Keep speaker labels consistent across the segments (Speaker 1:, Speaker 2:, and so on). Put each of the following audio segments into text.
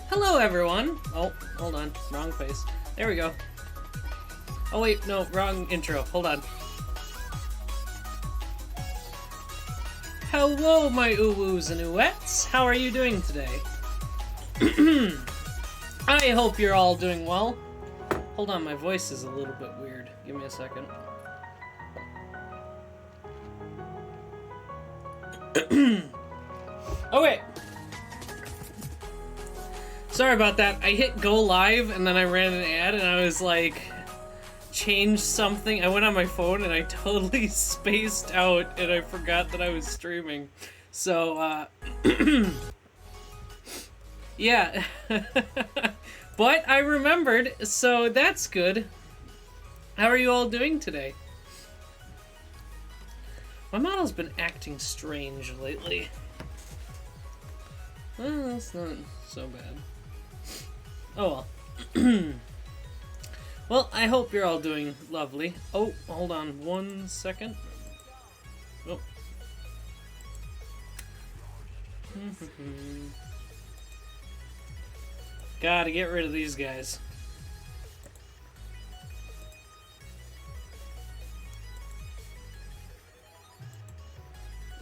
Speaker 1: Hello, everyone! Oh, hold on. Wrong face. There we go. Oh, wait, no, wrong intro. Hold on. Hello, my UwUs and UwEts! How are you doing today? I hope you're all doing well. Hold on, my voice is a little bit weird. Give me a second. Okay. Sorry about that. I hit go live and then I ran an ad and I was like, change something. I went on my phone and I totally spaced out and I forgot that I was streaming. So, yeah. But I remembered, so that's good. How are you all doing today? My model's been acting strange lately. Well, that's not so bad. Oh well. Well, I hope you're all doing lovely. Oh, hold on 1 second. Oh. Gotta get rid of these guys.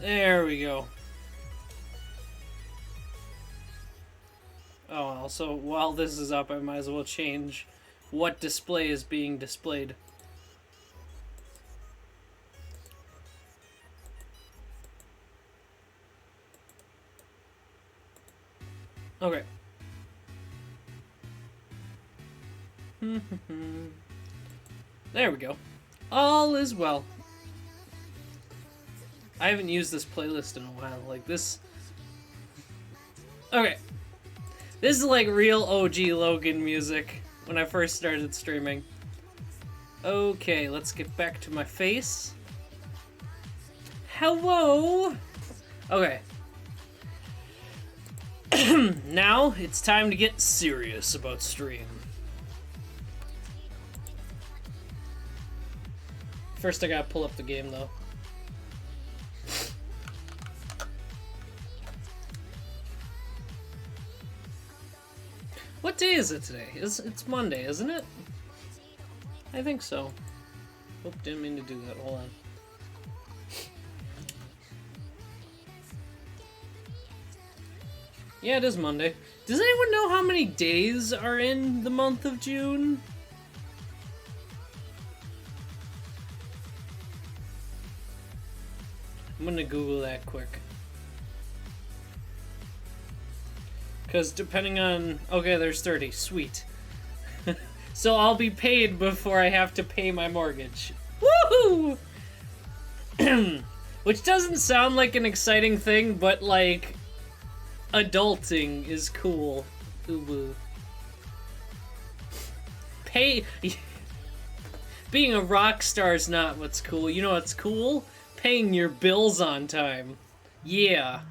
Speaker 1: There we go. Oh, also, while this is up, I might as well change what display is being displayed. Okay. There we go. All is well. I haven't used this playlist in a while. Like this. Okay. This is like real OG Logan music when I first started streaming. Okay, let's get back to my face. Hello! Okay. Now it's time to get serious about stream. First I gotta pull up the game though. What day is it today? It's Monday, isn't it? I think so. Oop, didn't mean to do that. Hold on. Yeah, it is Monday. Does anyone know how many days are in the month of June? I'm gonna Google that quick. Because depending on... Okay, there's 30. Sweet. So I'll be paid before I have to pay my mortgage. Woohoo! Which doesn't sound like an exciting thing, but like... Adulting is cool. UwU. Pay... Being a rock star is not what's cool. You know what's cool? Paying your bills on time. Yeah.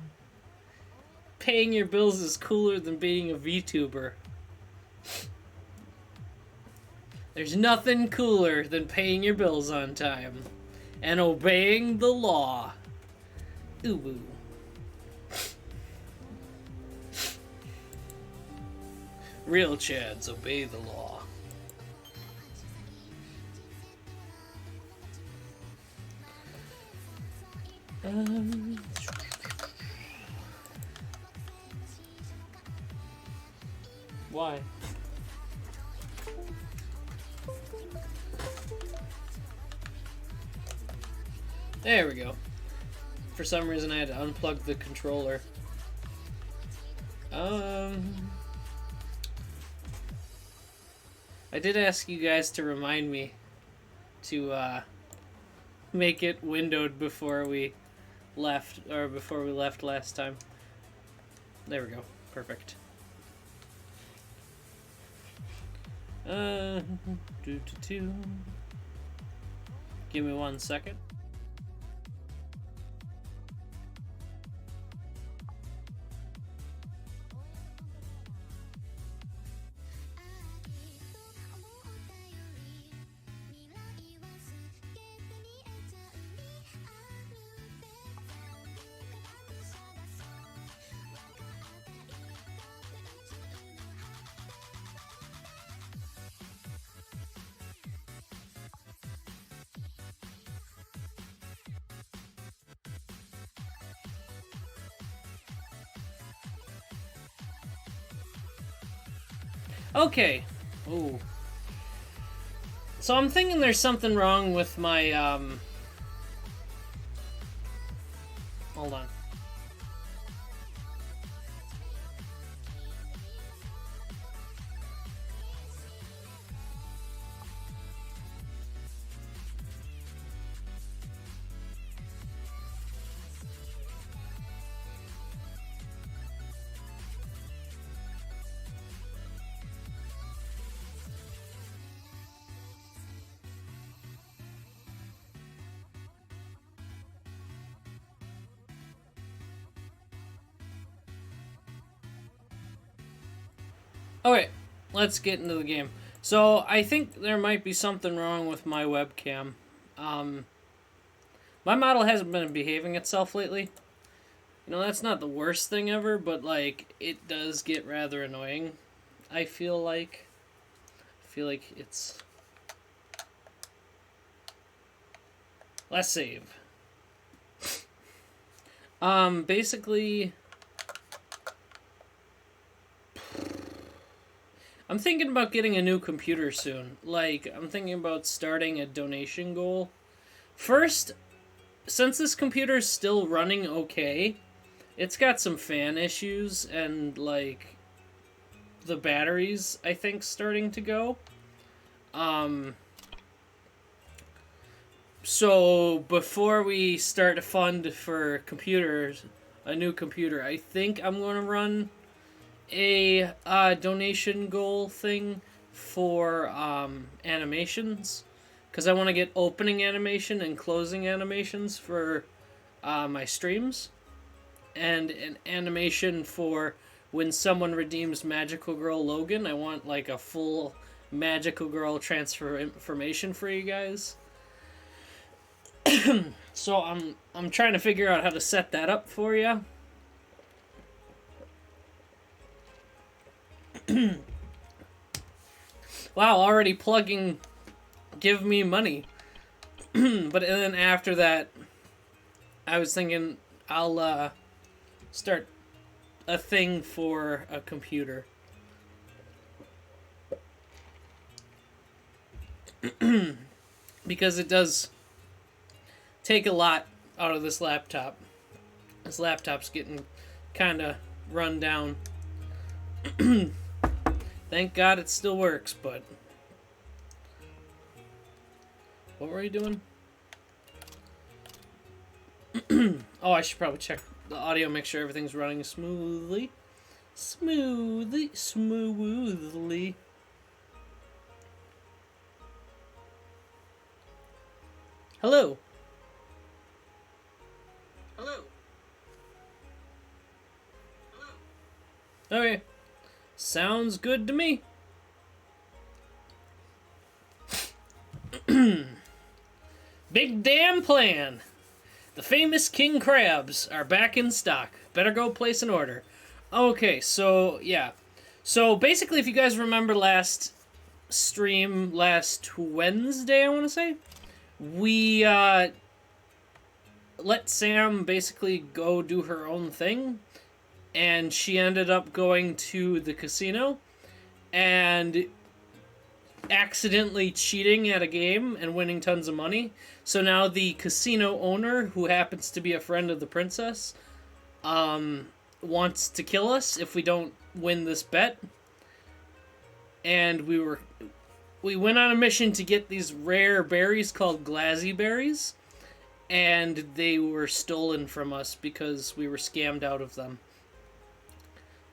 Speaker 1: Paying your bills is cooler than being a VTuber. There's nothing cooler than paying your bills on time. And obeying the law. UwU. Real Chads obey the law. Why? There we go. For some reason I had to unplug the controller. I did ask you guys to remind me to make it windowed before we left, or before we left last time. There we go. Perfect. Give me 1 second. Okay. Ooh. So I'm thinking there's something wrong with my, Hold on. Okay, let's get into the game. So, I think there might be something wrong with my webcam. Um, my model hasn't been behaving itself lately. You know, that's not the worst thing ever, but, like, it does get rather annoying, I feel like. I feel like it's... Let's save. Basically... I'm thinking about getting a new computer soon. Like, I'm thinking about starting a donation goal. First, since this computer is still running okay, it's got some fan issues and, like, the batteries, I think, starting to go. So, before we start a fund for computers, a new computer, I think I'm going to run a donation goal thing for animations, because I want to get opening animation and closing animations for my streams, and an animation for when someone redeems Magical Girl Logan. I want like a full Magical Girl transfer information for you guys. So I'm trying to figure out how to set that up for you. Wow, already plugging give me money. But then after that, I was thinking I'll start a thing for a computer. Because it does take a lot out of this laptop. This laptop's getting kind of run down. Thank God it still works, but... What were you doing? Oh, I should probably check the audio, make sure everything's running smoothly. Smoothly. Hello. Hello. Okay. Sounds good to me. Big damn plan. The famous king crabs are back in stock. Better go place an order. Okay, so yeah. So basically, if you guys remember last stream, last Wednesday, I want to say, we let Sam basically go do her own thing, and she ended up going to the casino and accidentally cheating at a game and winning tons of money. So now the casino owner, who happens to be a friend of the princess, wants to kill us if we don't win this bet. And we went on a mission to get these rare berries called glazzy berries, and they were stolen from us because we were scammed out of them.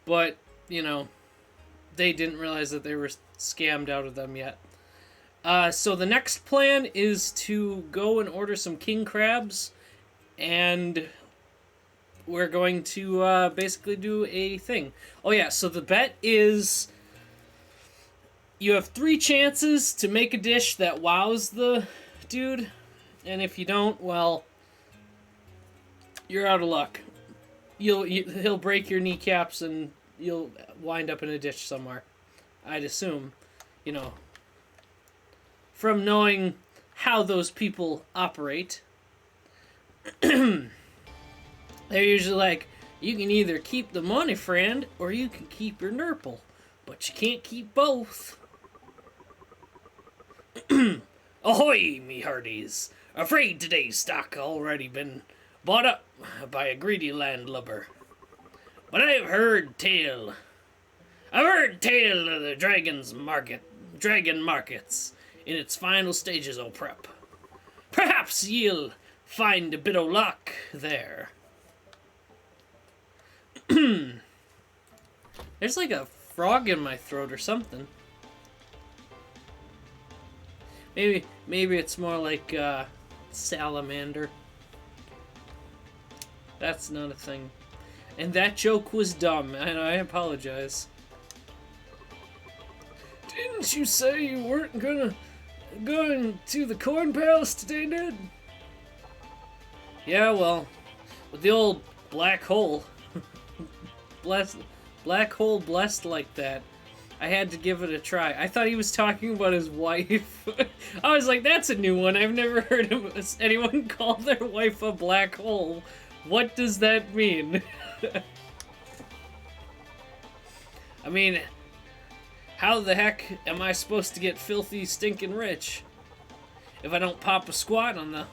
Speaker 1: But, you know, they didn't realize that they were scammed out of them yet. So the next plan is to go and order some king crabs, and we're going to basically do a thing. Oh yeah, so the bet is you have 3 chances to make a dish that wows the dude, and if you don't, well, you're out of luck. He'll break your kneecaps and you'll wind up in a ditch somewhere. I'd assume, you know, from knowing how those people operate. They're usually like, you can either keep the money, friend, or you can keep your nurple. But you can't keep both. Ahoy, me hearties! Afraid today's stock already been bought up by a greedy landlubber. But I've heard tale of the dragon markets in its final stages o' prep. Perhaps ye'll find a bit o' luck there. There's like a frog in my throat or something. Maybe it's more like salamander. That's not a thing. And that joke was dumb, and I apologize. Didn't you say you weren't going to the Corn Palace today, Ned? Yeah, well, with the old black hole, black hole blessed like that, I had to give it a try. I thought he was talking about his wife. I was like, that's a new one. I've never heard of anyone call their wife a black hole. What does that mean? I mean, how the heck am I supposed to get filthy, stinking rich if I don't pop a squat on the...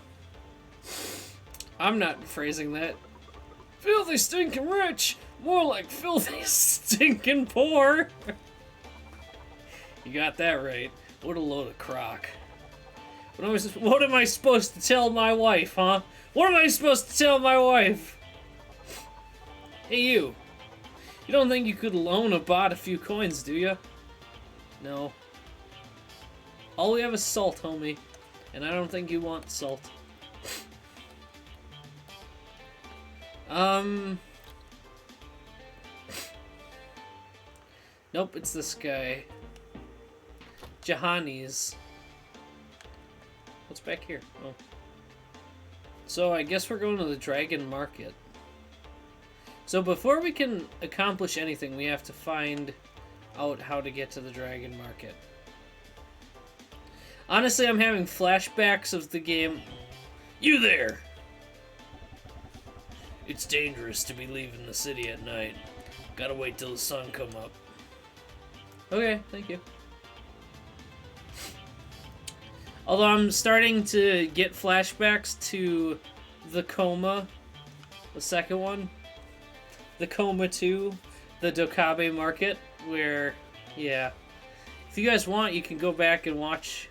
Speaker 1: I'm not phrasing that. Filthy, stinking rich! More like filthy, stinking poor! You got that right. What a load of crock. What am I supposed to tell my wife, huh? What am I supposed to tell my wife? Hey, you. You don't think you could loan a bot a few coins, do you? No. All we have is salt, homie. And I don't think you want salt. Nope, it's this guy. Jahani's. What's back here? Oh. So I guess we're going to the Dragon Market. So before we can accomplish anything, we have to find out how to get to the Dragon Market. Honestly, I'm having flashbacks of the game. You there! It's dangerous to be leaving the city at night. Gotta wait till the sun come up. Okay, thank you. Although I'm starting to get flashbacks to the Coma, the second one. The Coma 2, the Dokabe Market, where, yeah. If you guys want, you can go back and watch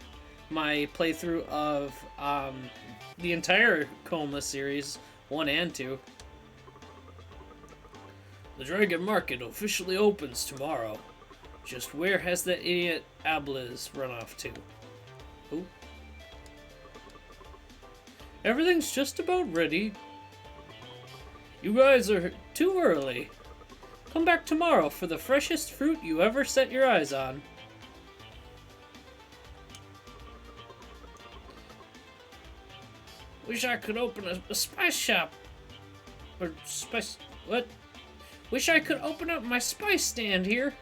Speaker 1: my playthrough of the entire Coma series, 1 and 2. The Dragon Market officially opens tomorrow. Just where has that idiot Abliz run off to? Who? Everything's just about ready. You guys are too early. Come back tomorrow for the freshest fruit you ever set your eyes on. Wish I could open a spice shop. Or spice... what? Wish I could open up my spice stand here.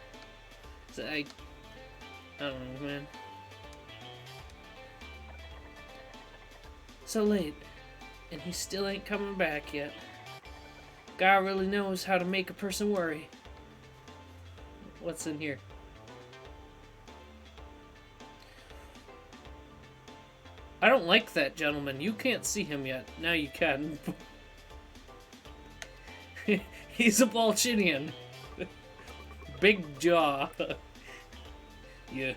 Speaker 1: I don't know, man. So late, and he still ain't coming back yet. God really knows how to make a person worry. What's in here? I don't like that gentleman. You can't see him yet. Now you can. He's a Balchinian. Big jaw. Yeah.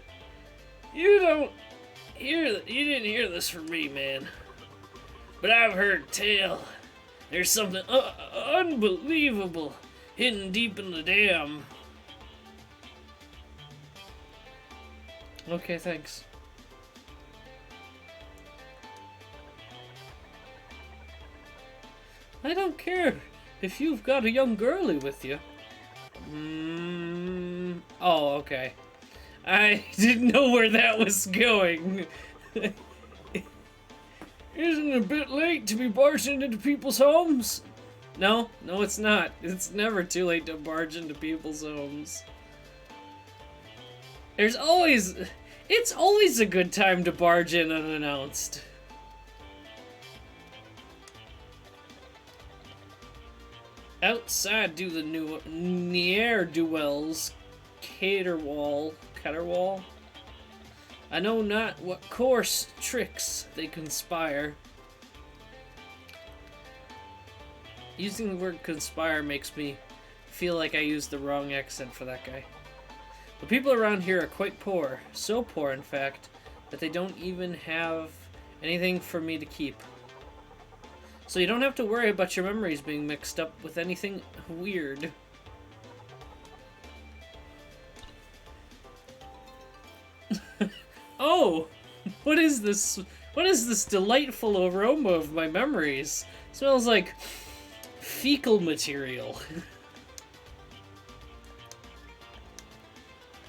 Speaker 1: You didn't hear this from me, man. But I've heard tell. There's something unbelievable hidden deep in the dam. Okay, thanks. I don't care if you've got a young girlie with you. Oh, okay. I didn't know where that was going. Isn't it a bit late to be barging into people's homes? No, it's not. It's never too late to barge into people's homes. It's always a good time to barge in unannounced. Outside do the ne'er-do-wells Caterwall. I know not what coarse tricks they conspire. Using the word conspire makes me feel like I used the wrong accent for that guy. The people around here are quite poor. So poor, in fact, that they don't even have anything for me to keep. So you don't have to worry about your memories being mixed up with anything weird. Oh! What is this? What is this delightful aroma of my memories? It smells like fecal material.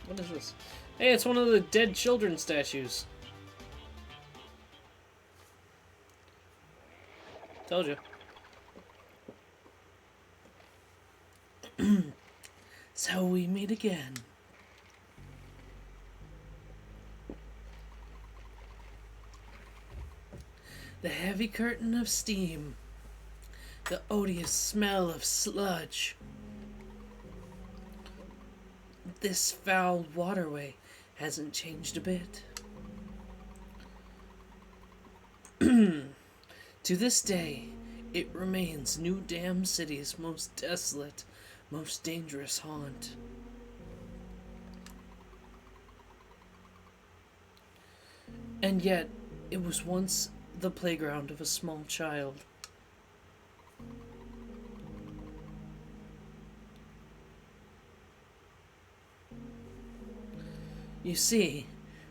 Speaker 1: What is this? Hey, it's one of the dead children statues. Told you. So we meet again. The heavy curtain of steam. The odious smell of sludge. This foul waterway hasn't changed a bit. To this day, it remains New Dam City's most desolate, most dangerous haunt. And yet, it was once the playground of a small child. You see,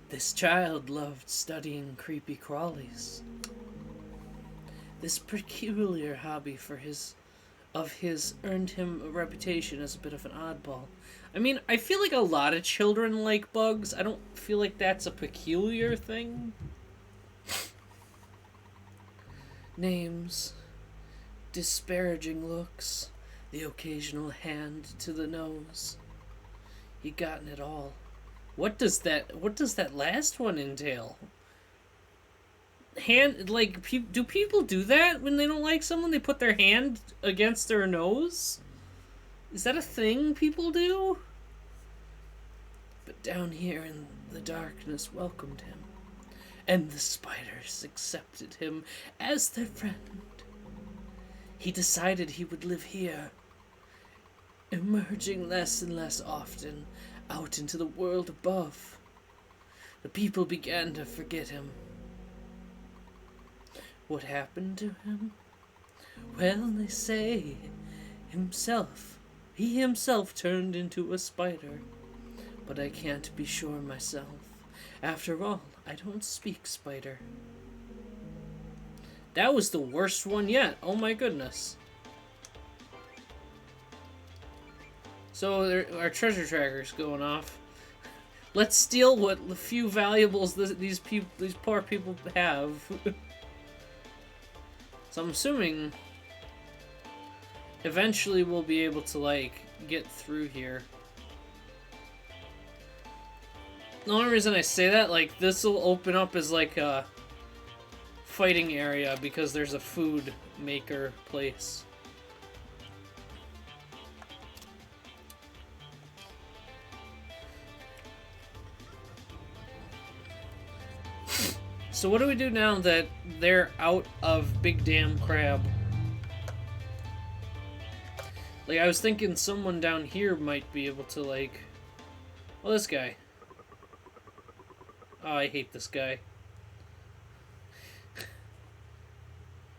Speaker 1: this child loved studying creepy crawlies. This peculiar hobby of his earned him a reputation as a bit of an oddball. I mean, I feel like a lot of children like bugs. I don't feel like that's a peculiar thing. Names, disparaging looks, the occasional hand to the nose. He'd gotten it all. What does that last one entail? Do people do that when they don't like someone? They put their hand against their nose? Is that a thing people do? But down here in the darkness welcomed him, and the spiders accepted him as their friend. He decided he would live here, emerging less and less often out into the world above. The people began to forget him. What happened to him? Well, they say he himself turned into a spider. But I can't be sure myself. After all, I don't speak spider. That was the worst one yet. Oh my goodness. So our treasure tracker's going off. Let's steal what few valuables these poor people have. So I'm assuming eventually we'll be able to, like, get through here. The only reason I say that, like, this will open up as, like, a fighting area because there's a food maker place. So what do we do now that they're out of Big Damn Crab? Like, I was thinking someone down here might be able to, like... Well, this guy. Oh, I hate this guy.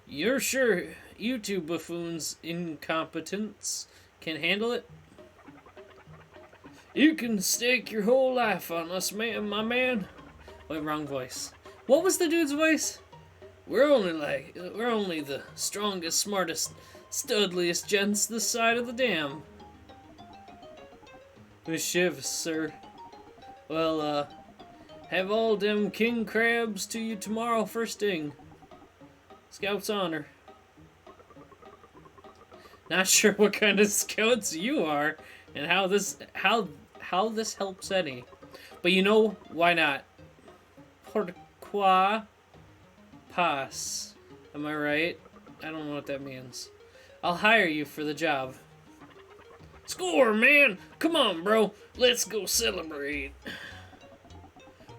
Speaker 1: You're sure you two buffoons' incompetence can handle it? You can stake your whole life on us, my man. Wait, wrong voice. What was the dude's voice? We're only the strongest, smartest, studliest gents this side of the dam. The shiv, sir. Well, have all them king crabs to you tomorrow first thing. Scout's honor. Not sure what kind of scouts you are, and how this helps any. But you know, why not? Pourquoi pas? Am I right? I don't know what that means. I'll hire you for the job. Score, man! Come on, bro. Let's go celebrate.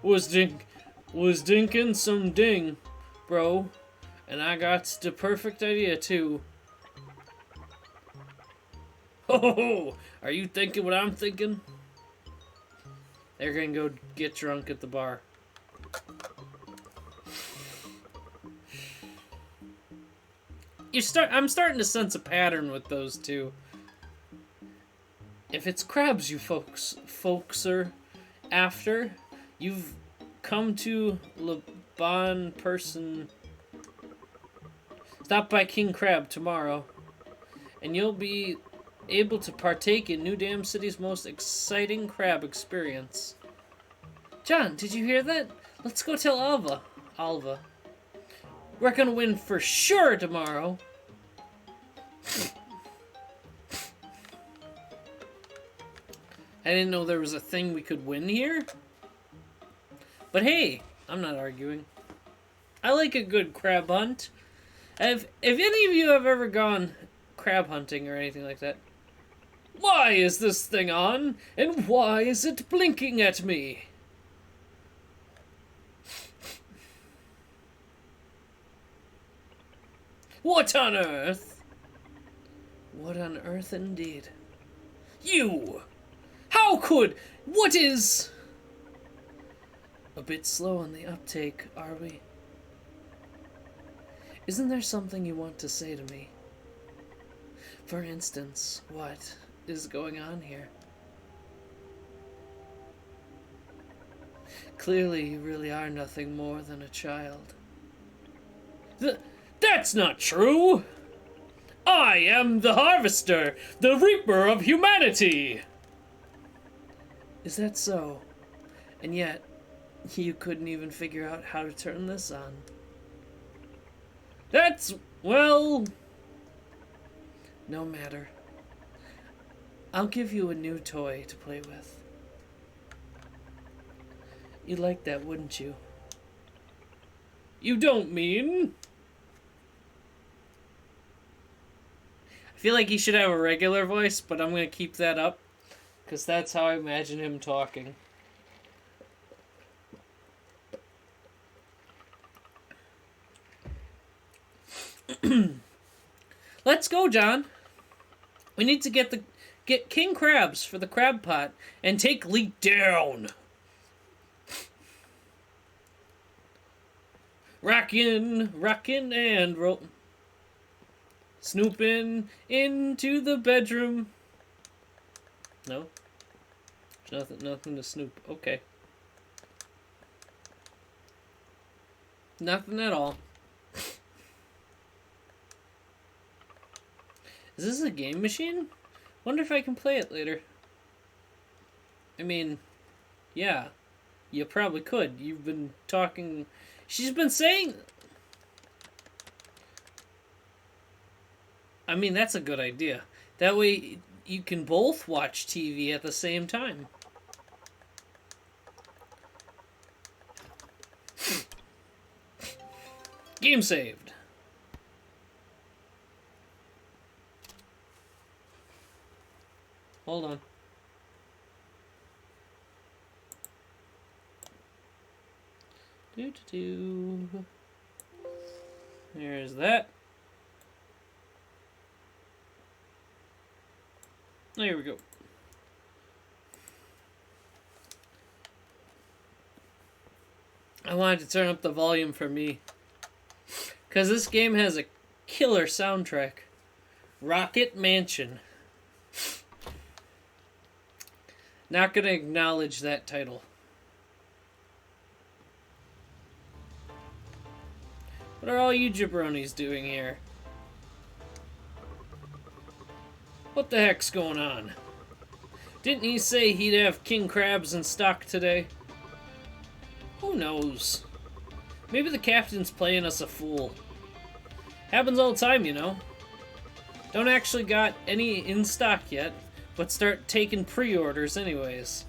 Speaker 1: Was dinkin' some ding, bro. And I got the perfect idea, too. Ho ho ho! Are you thinking what I'm thinking? They're gonna go get drunk at the bar. I'm starting to sense a pattern with those two. If it's crabs you folks are after, you've come to Le Bon Person. Stop by King Crab tomorrow, and you'll be able to partake in New Dam City's most exciting crab experience. John, did you hear that? Let's go tell Alva. We're gonna win for sure tomorrow. I didn't know there was a thing we could win here. But hey, I'm not arguing. I like a good crab hunt. If any of you have ever gone crab hunting or anything like that, why is this thing on? And why is it blinking at me? What on earth? What on earth indeed? You! How could? What is? A bit slow on the uptake, are we? Isn't there something you want to say to me? For instance, what is going on here? Clearly, you really are nothing more than a child. That's not true! I am the harvester, the reaper of humanity! Is that so? And yet, you couldn't even figure out how to turn this on. That's, well... No matter. I'll give you a new toy to play with. You'd like that, wouldn't you? You don't mean... I feel like he should have a regular voice, but I'm going to keep that up, because that's how I imagine him talking. Let's go, John. We need to get king crabs for the crab pot and take Lee down. Rockin', and roll. Snooping into the bedroom. No? There's nothing to snoop. Okay. Nothing at all. Is this a game machine? Wonder if I can play it later. I mean, yeah. You probably could. You've been talking... She's been saying... I mean, that's a good idea. That way, you can both watch TV at the same time. Game saved. Hold on. There's that. There we go. I wanted to turn up the volume for me, because this game has a killer soundtrack. Rocket Mansion. Not gonna acknowledge that title. What are all you jabronis doing here? What the heck's going on? Didn't he say he'd have king crabs in stock today? Who knows? Maybe the captain's playing us a fool. Happens all the time, you know. Don't actually got any in stock yet, but start taking pre-orders anyways.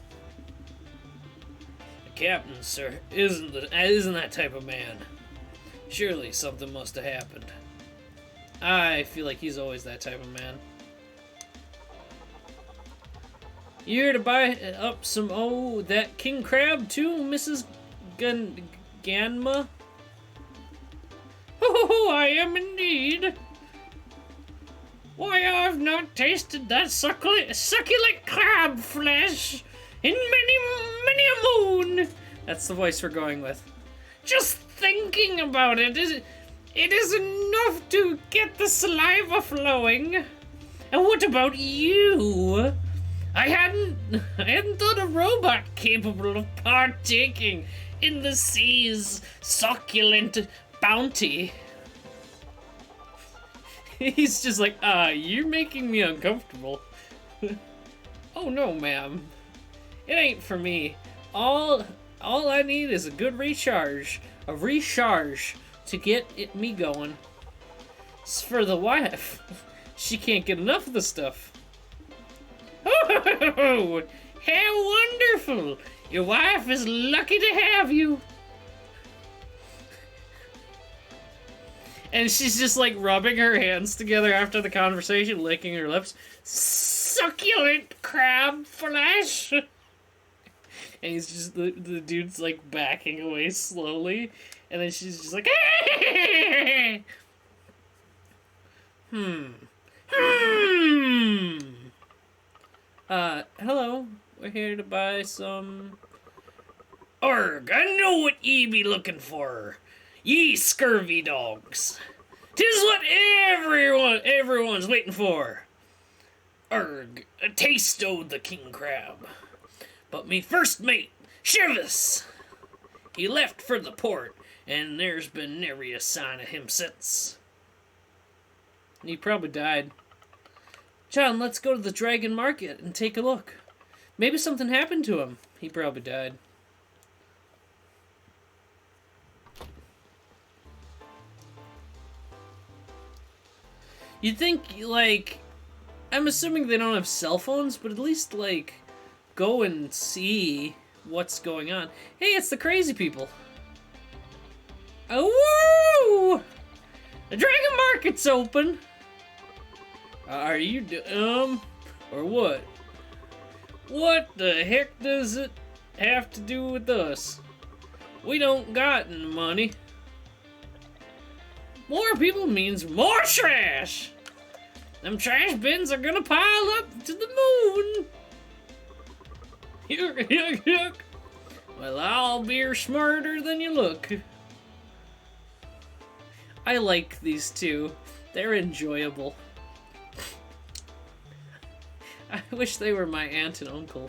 Speaker 1: The captain, sir, isn't that type of man. Surely something must have happened. I feel like he's always that type of man. You here to buy up some, that king crab too, Mrs. Ganma? Oh, I am indeed. Why, I've not tasted that succulent crab flesh in many a moon. That's the voice we're going with. Just thinking about it is enough to get the saliva flowing. And what about you? I hadn't thought a robot capable of partaking in the sea's succulent bounty. He's just like, you're making me uncomfortable. Oh no, ma'am. It ain't for me. All I need is a good recharge. A recharge to get me going. It's for the wife. She can't get enough of the stuff. Oh, how wonderful! Your wife is lucky to have you. And she's just like rubbing her hands together after the conversation, licking her lips. Succulent crab flesh! And he's just, the dude's like backing away slowly. And then she's just like, hello. We're here to buy some... Arg, I know what ye be looking for. Ye scurvy dogs. 'Tis what everyone's waiting for. Arg, a taste o' the king crab. But me first mate, Shivas, he left for the port, and there's been never a sign of him since. He probably died. John, let's go to the Dragon Market and take a look. Maybe something happened to him. He probably died. You'd think, like, I'm assuming they don't have cell phones, but at least, like, go and see what's going on. Hey, it's the crazy people. Oh, woo! The Dragon Market's open. Are you or what? What the heck does it have to do with us? We don't got any money. More people means more trash. Them trash bins are gonna pile up to the moon. Yuck, yuck, yuck. Well, I'll be smarter than you look. I like these two. They're enjoyable. I wish they were my aunt and uncle.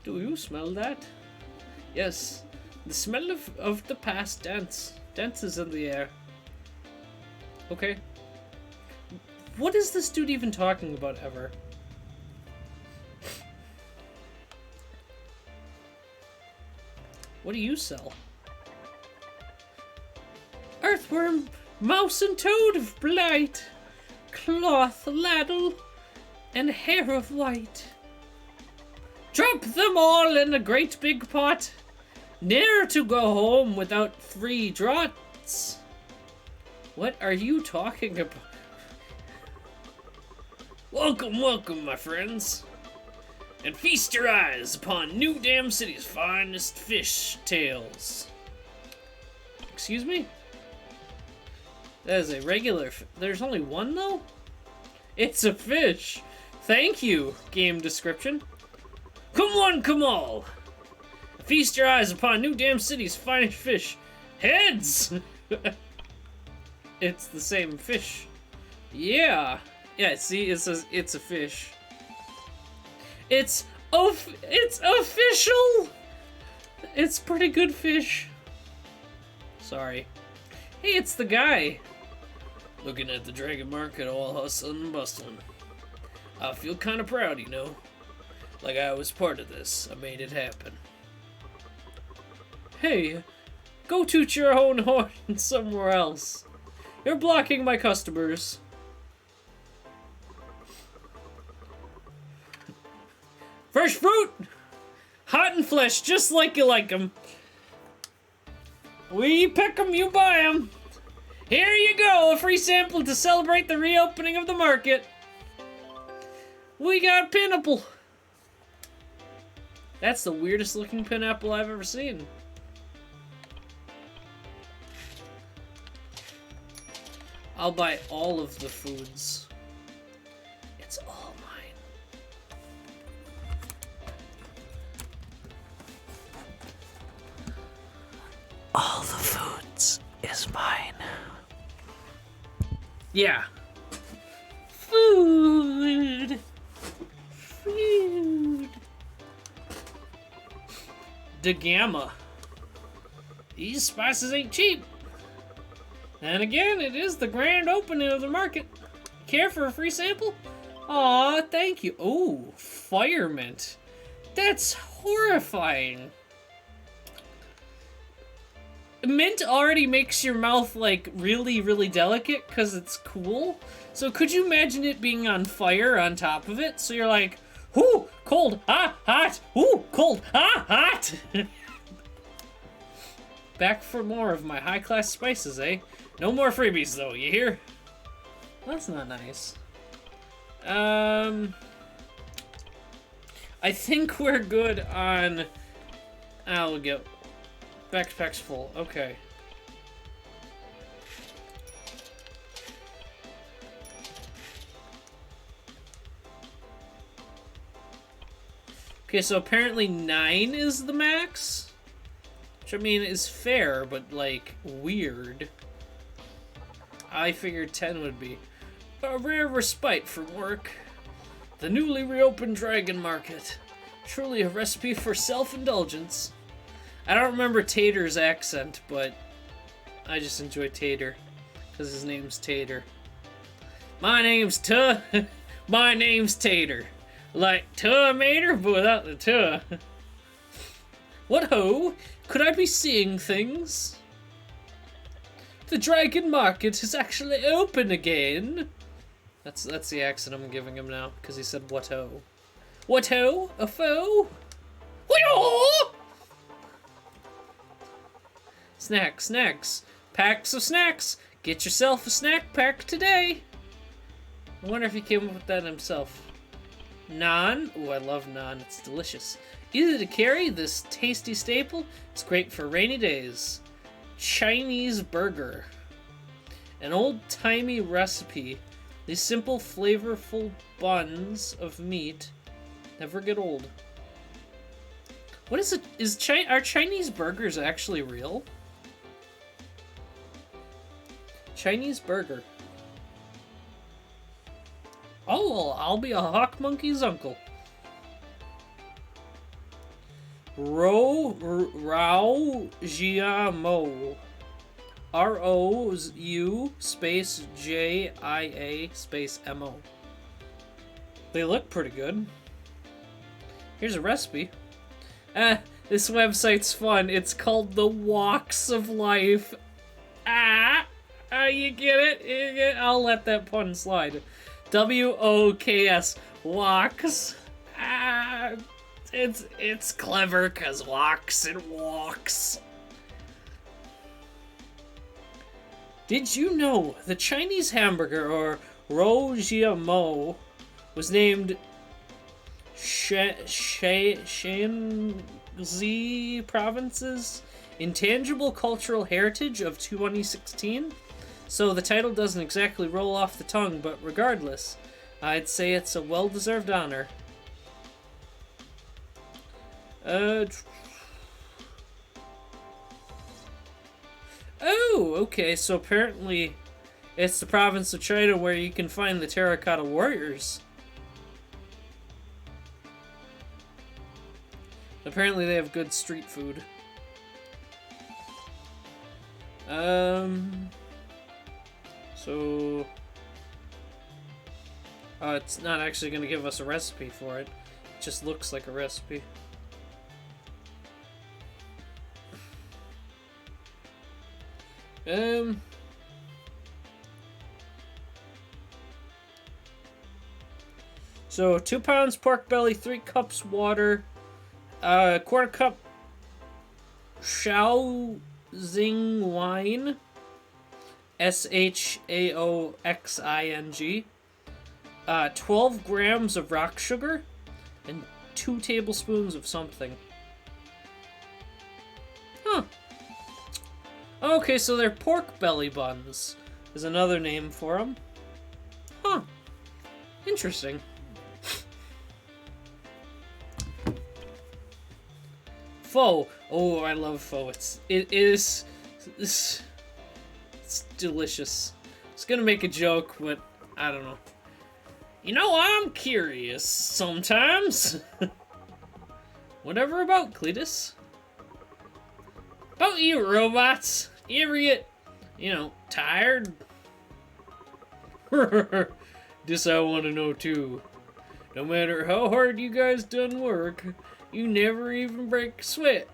Speaker 1: Do you smell that? Yes. The smell of the past dance. Dance is in the air. Okay. What is this dude even talking about ever? What do you sell? Earthworm, mouse and toad of blight, cloth, ladle, and hair of white. Drop them all in a great big pot, ne'er to go home without free draughts. What are you talking about? Welcome, welcome, my friends, and feast your eyes upon New Dam City's finest fish tales. Excuse me? That is a regular there's only one, though? It's a fish! Thank you, game description. Come one, come all! Feast your eyes upon New Dam City's finest fish. Heads! It's the same fish. Yeah. Yeah, see, it says it's a fish. It's official! It's pretty good fish. Sorry. Hey, it's the guy. Looking at the Dragon Market all hustling and bustling. I feel kind of proud, you know. Like I was part of this. I made it happen. Hey, go toot your own horn somewhere else. You're blocking my customers. Fresh fruit! Hot and fresh, just like you like them. We pick them, you buy them. Here you go, a free sample to celebrate the reopening of the market. We got pineapple. That's the weirdest looking pineapple I've ever seen. I'll buy all of the foods. It's all mine. All the foods is mine. Yeah. Food. Food. Da Gamma. These spices ain't cheap. And again, it is the grand opening of the market. Care for a free sample? Aw, thank you. Oh, fire mint. That's horrifying. Mint already makes your mouth, like, really, really delicate because it's cool. So could you imagine it being on fire on top of it? So you're like, ooh, cold, ah, hot, ooh, cold, ah, hot. Back for more of my high-class spices, eh? No more freebies, though, you hear? That's not nice. I think we're good on... I'll get... Backpack's full, okay. Okay, so apparently 9 is the max? Which, I mean, is fair, but, like, weird. I figured 10 would be. A rare respite from work. The newly reopened Dragon Market. Truly a recipe for self-indulgence. I don't remember Tater's accent, but I just enjoy Tater. Because his name's Tater. My name's My name's Tater. Like Mater, but without the tuh. What ho? Could I be seeing things? The Dragon Market is actually open again. That's the accent I'm giving him now, because he said what ho. What ho? A foe? What-oh! Snacks. Packs of snacks. Get yourself a snack pack today. I wonder if he came up with that himself. Naan. Oh, I love naan. It's delicious. Easy to carry, this tasty staple. It's great for rainy days. Chinese burger. An old-timey recipe. These simple, flavorful buns of meat never get old. What is it? Are Chinese burgers actually real? Chinese burger. Oh, well, I'll be a hawk monkey's uncle. Rao Jia Mo. R-O-U space J-I-A space M-O. They look pretty good. Here's a recipe. This website's fun. It's called The Walks of Life. You get it? I'll let that pun slide. W-O-K-S. Walks. It's clever because walks and walks. Did you know the Chinese hamburger, or Mo, was named Shanxi Province's Intangible Cultural Heritage of 2016? So the title doesn't exactly roll off the tongue, but regardless, I'd say it's a well-deserved honor. Oh, okay, so apparently it's the province of China where you can find the terracotta warriors. Apparently they have good street food. So... it's not actually going to give us a recipe for it. It just looks like a recipe. So 2 pounds pork belly, 3 cups water, quarter cup Shaoxing wine, Shaoxing, 12 grams of rock sugar and 2 tablespoons of something. Huh. Okay, so they're pork belly buns is another name for them. Huh. Interesting. Pho. Oh, I love pho. It's delicious. I was gonna make a joke, but I don't know. You know, I'm curious sometimes. Whatever about Cletus? About you robots? You ever get, tired? This I want to know too. No matter how hard you guys done work, you never even break a sweat.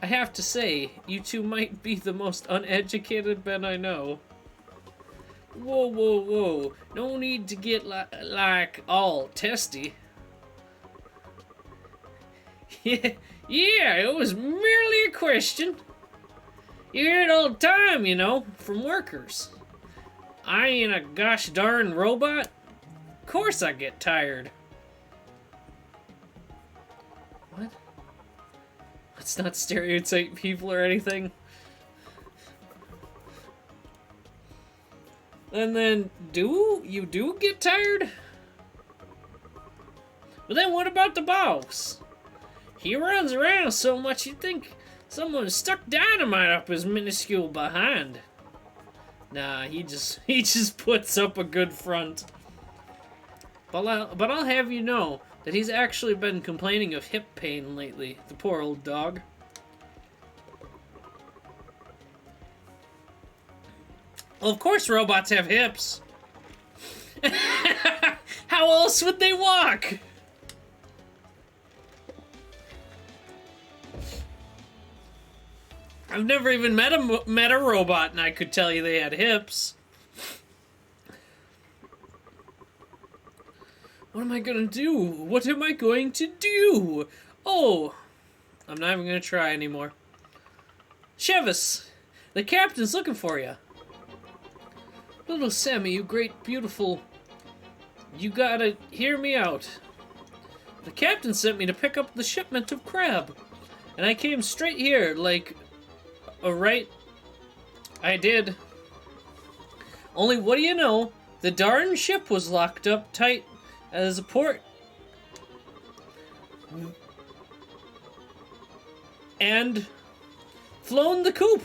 Speaker 1: I have to say, you two might be the most uneducated men I know. Whoa, whoa, whoa. No need to get like all testy. Yeah, it was merely a question. You hear it all the time, from workers. I ain't a gosh darn robot. Of course I get tired. What? Let's not stereotype people or anything. And then, do you get tired? But then what about the boss? He runs around so much you'd think someone stuck dynamite up his minuscule behind. Nah, he just puts up a good front. But I'll have you know that he's actually been complaining of hip pain lately, the poor old dog. Well, of course robots have hips. How else would they walk? I've never even met a robot, and I could tell you they had hips. What am I gonna do? What am I going to do? Oh, I'm not even gonna try anymore. Chevis, the captain's looking for you. Little Sammy, you great, beautiful... You gotta hear me out. The captain sent me to pick up the shipment of crab. And I came straight here, like... Alright. I did. Only what do you know? The darn ship was locked up tight as a port. And... flown the coop.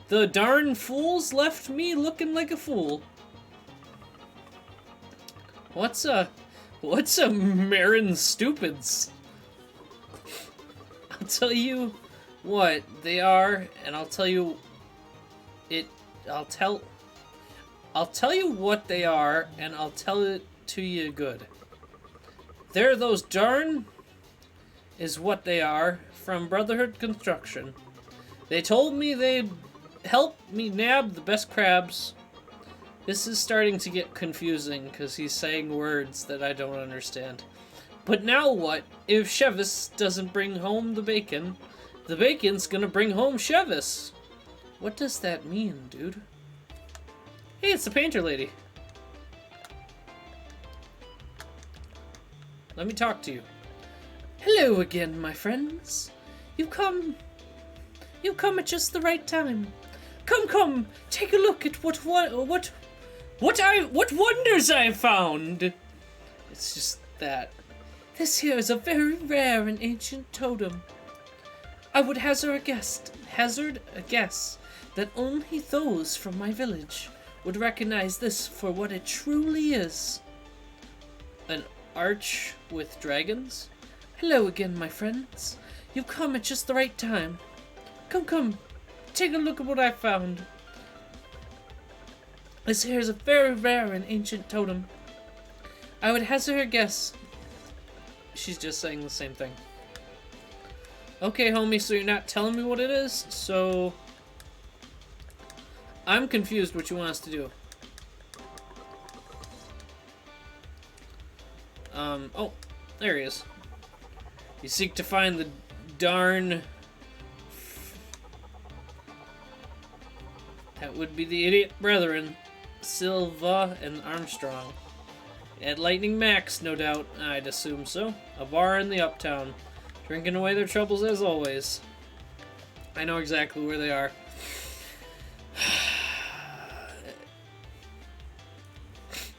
Speaker 1: The darn fools left me looking like a fool. What's a Marin Stupids? I'll tell you what they are, and I'll tell you what they are, and I'll tell it to you good. They're those darn is what they are from Brotherhood Construction. They told me they'd help me nab the best crabs. This is starting to get confusing because he's saying words that I don't understand. But now what if Chevis doesn't bring home the bacon? The bacon's gonna bring home Chevis. What does that mean, dude? Hey, it's the painter lady. Let me talk to you. Hello again, my friends. You've come at just the right time. Come, take a look at what wonders I've found. It's just that. This here is a very rare and ancient totem. I would hazard a guess that only those from my village would recognize this for what it truly is. An arch with dragons? Hello again, my friends. You've come at just the right time. Come, take a look at what I found. This here is a very rare and ancient totem. I would hazard a guess. She's just saying the same thing. Okay, homie, so you're not telling me what it is, so... I'm confused what you want us to do. Oh, there he is. You seek to find the darn... That would be the idiot brethren. Silva, and Armstrong. At Lightning Max, no doubt. I'd assume so. A bar in the uptown. Drinking away their troubles as always. I know exactly where they are.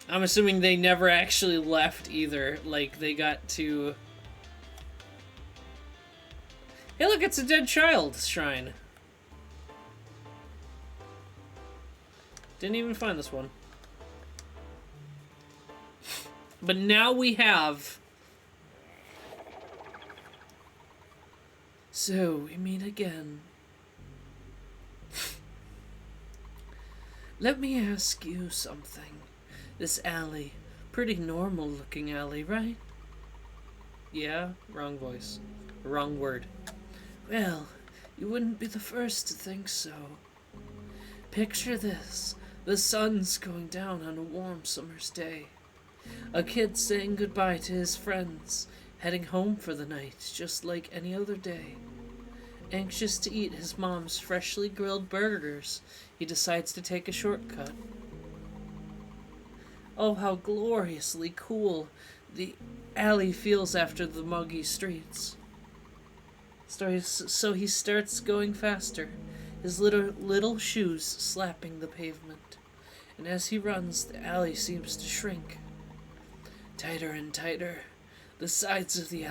Speaker 1: I'm assuming they never actually left either. Like, they got to... Hey, look, it's a dead child shrine. Didn't even find this one. But now we have... So, we meet again. Let me ask you something. This alley, pretty normal looking alley, right? Yeah, wrong voice. Wrong word. Well, you wouldn't be the first to think so. Picture this. The sun's going down on a warm summer's day. A kid saying goodbye to his friends, heading home for the night, just like any other day. Anxious to eat his mom's freshly grilled burgers, he decides to take a shortcut. Oh, how gloriously cool the alley feels after the muggy streets. So he starts going faster, his little shoes slapping the pavement. And as he runs, the alley seems to shrink. Tighter and tighter, the sides of the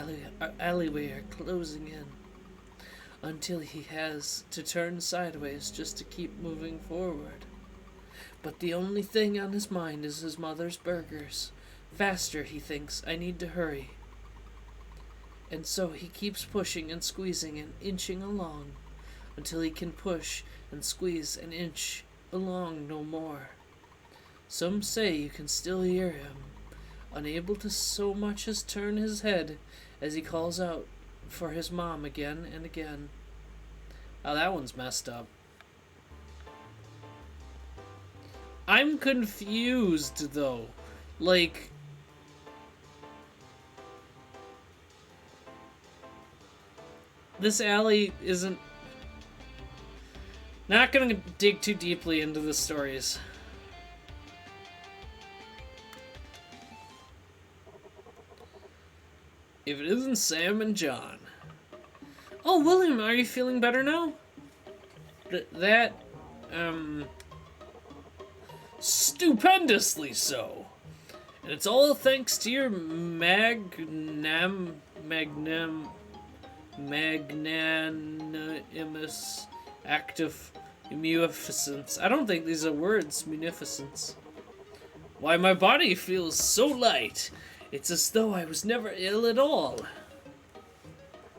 Speaker 1: alleyway are closing in, until he has to turn sideways just to keep moving forward. But the only thing on his mind is his mother's burgers. Faster, he thinks, I need to hurry. And so he keeps pushing and squeezing and inching along, until he can push and squeeze and inch along no more. Some say you can still hear him, unable to so much as turn his head as he calls out for his mom again and again. Oh, that one's messed up. I'm confused, though. Like... This alley isn't... Not gonna dig too deeply into the stories. If it isn't Sam and John. Oh, William, are you feeling better now? Stupendously so. And it's all thanks to your magnanimous act of munificence. I don't think these are words, munificence. Why, my body feels so light. It's as though I was never ill at all.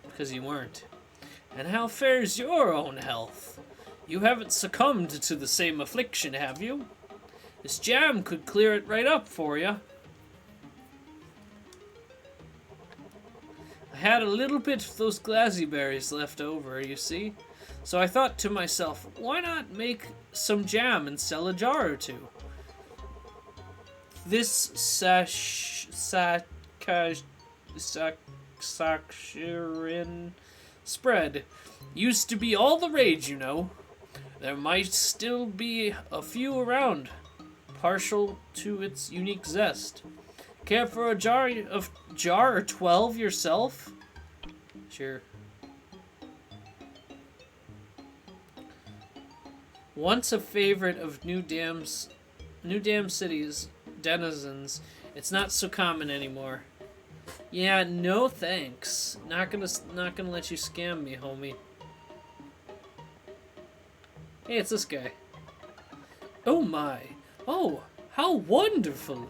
Speaker 1: Because you weren't. And how fares your own health? You haven't succumbed to the same affliction, have you? This jam could clear it right up for you. I had a little bit of those glazzyberries left over, you see? So I thought to myself, why not make some jam and sell a jar or two? This saccharin spread used to be all the rage, you know. There might still be a few around, partial to its unique zest. Care for a jar or 12 yourself? Sure. Once a favorite of New Dam City's denizens, it's not so common anymore. Yeah, no thanks. Not gonna let you scam me, homie. Hey, it's this guy. Oh my. Oh, how wonderful.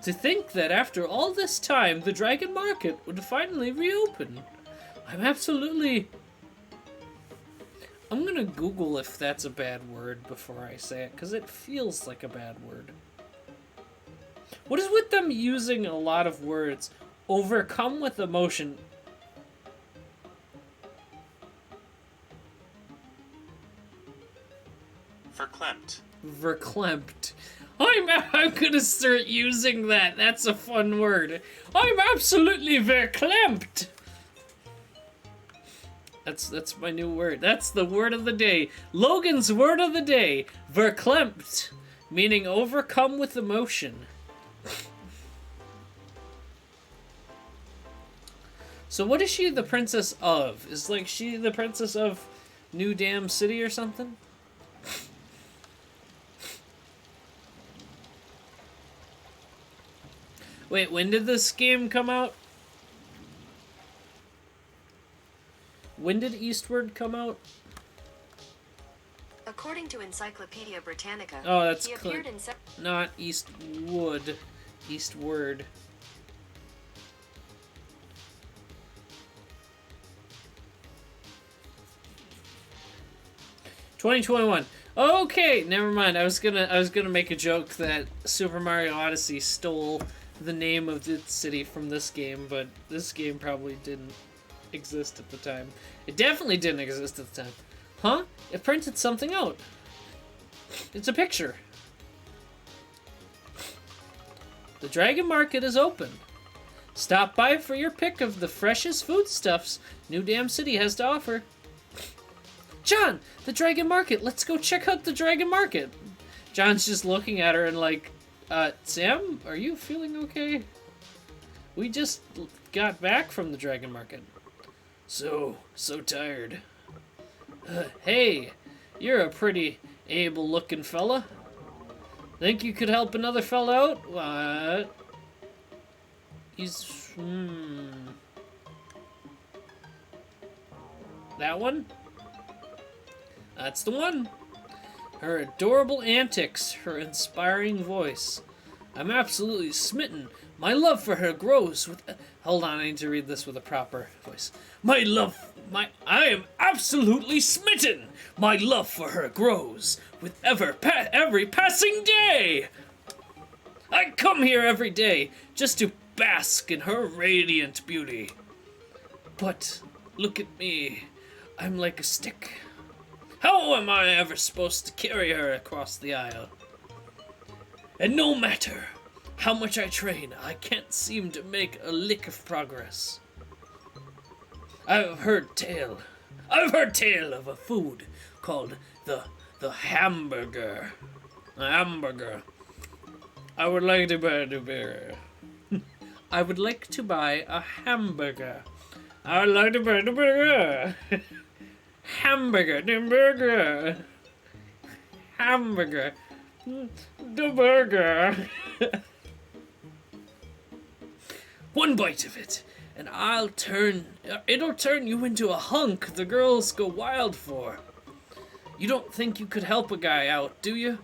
Speaker 1: To think that after all this time, the Dragon Market would finally reopen. I'm gonna Google if that's a bad word before I say it, because it feels like a bad word. What is with them using a lot of words? Overcome with emotion.
Speaker 2: Verklempt.
Speaker 1: Verklempt. I'm gonna start using that. That's a fun word. I'm absolutely verklempt. That's my new word. That's the word of the day. Logan's word of the day. Verklempt. Meaning overcome with emotion. So what is she the princess of? Is like she the princess of New Dam City or something? Wait, when did this game come out? When did Eastward come out?
Speaker 2: According to Encyclopedia Britannica,
Speaker 1: oh, that's
Speaker 2: he appeared in
Speaker 1: not Eastwood. Eastward. $2021. Okay, never mind. I was gonna make a joke that Super Mario Odyssey stole the name of the city from this game, but this game probably didn't exist at the time. It definitely didn't exist at the time. Huh? It printed something out. It's a picture. The Dragon Market is open. Stop by for your pick of the freshest foodstuffs New Dam City has to offer. John, the Dragon Market. Let's go check out the Dragon Market. John's just looking at her and like, Sam, are you feeling okay? We just got back from the Dragon Market. So tired. Hey, you're a pretty able-looking fella. Think you could help another fella out? What? He's, That one? That's the one. Her adorable antics, her inspiring voice. I'm absolutely smitten. My love for her grows with... Hold on, I need to read this with a proper voice. I am absolutely smitten. My love for her grows with every passing day. I come here every day just to bask in her radiant beauty. But look at me. I'm like a stick. How am I ever supposed to carry her across the aisle? And no matter how much I train, I can't seem to make a lick of progress. I've heard tale of a food called the hamburger. A hamburger. I would like to buy a burger. I would like to buy a hamburger. I would like to buy a burger. Hamburger, the burger. Hamburger. The burger. One bite of it, and it'll turn you into a hunk the girls go wild for. You don't think you could help a guy out, do you?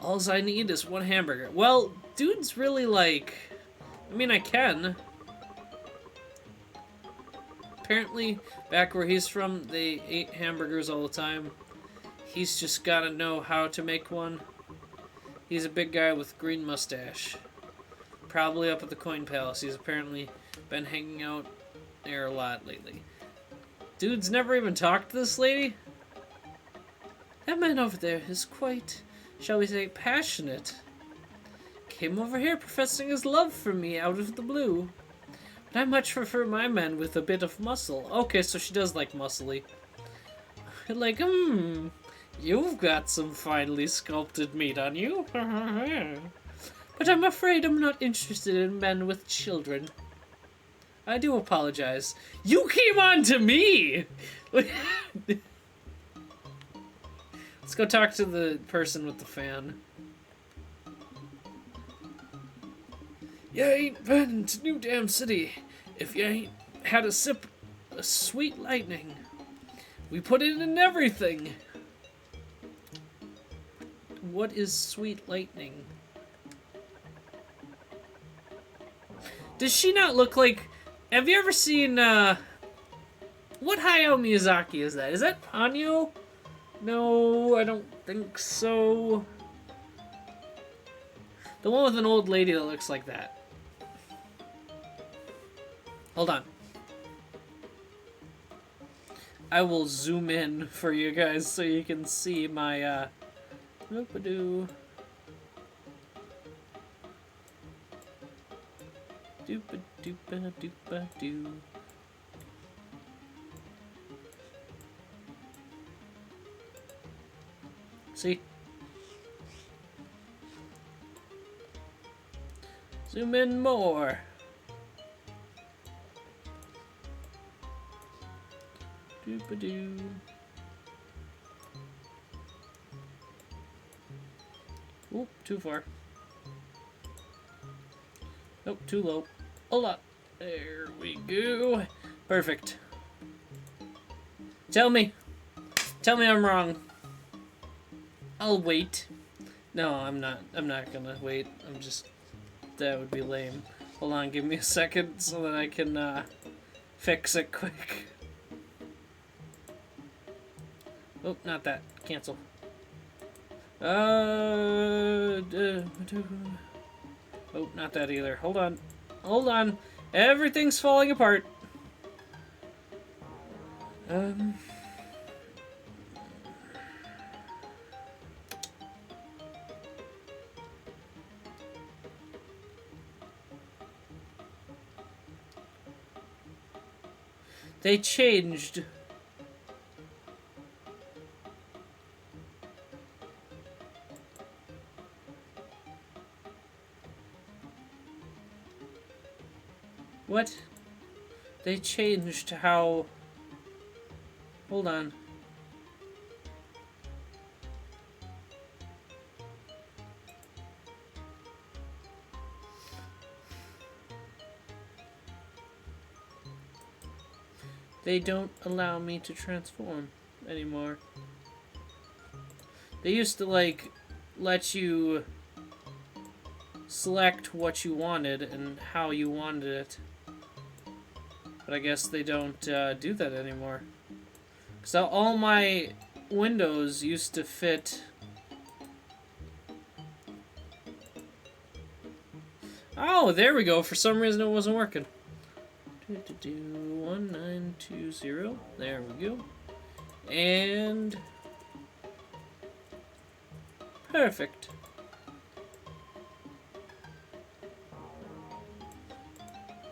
Speaker 1: Alls I need is one hamburger. Well, dude's really like... I mean, I can. Apparently, back where he's from, they ate hamburgers all the time. He's just gotta know how to make one. He's a big guy with green mustache. Probably up at the Coin Palace. He's apparently been hanging out there a lot lately. Dude's never even talked to this lady? That man over there is quite, shall we say, passionate. Came over here professing his love for me out of the blue. But I much prefer my man with a bit of muscle. Okay, so she does like muscly. Like, you've got some finely sculpted meat on you. But I'm afraid I'm not interested in men with children. I do apologize. You came on to me! Let's go talk to the person with the fan. You ain't been to New Dam City if you ain't had a sip of sweet lightning. We put it in everything. What is sweet lightning? Does she not look like... Have you ever seen, what Hayao Miyazaki is that? Is that Ponyo? No, I don't think so. The one with an old lady that looks like that. Hold on. I will zoom in for you guys so you can see my, Doop-a-doo. Doop-a-doop-a-doop-a-doo. See? Zoom in more. Doop-a-doo. Oop, too far. Nope, too low. A lot. There we go. Perfect. Tell me. Tell me I'm wrong. I'll wait. No, I'm not. I'm not gonna wait. I'm just... That would be lame. Hold on, give me a second so that I can, fix it quick. Oh, not that. Cancel. Oh, not that either. Hold on. Hold on. Everything's falling apart. They changed. What? They changed how... Hold on. They don't allow me to transform anymore. They used to, like, let you select what you wanted and how you wanted it. But I guess they don't do that anymore. So all my windows used to fit... Oh, there we go. For some reason it wasn't working. 1920. There we go. And... Perfect.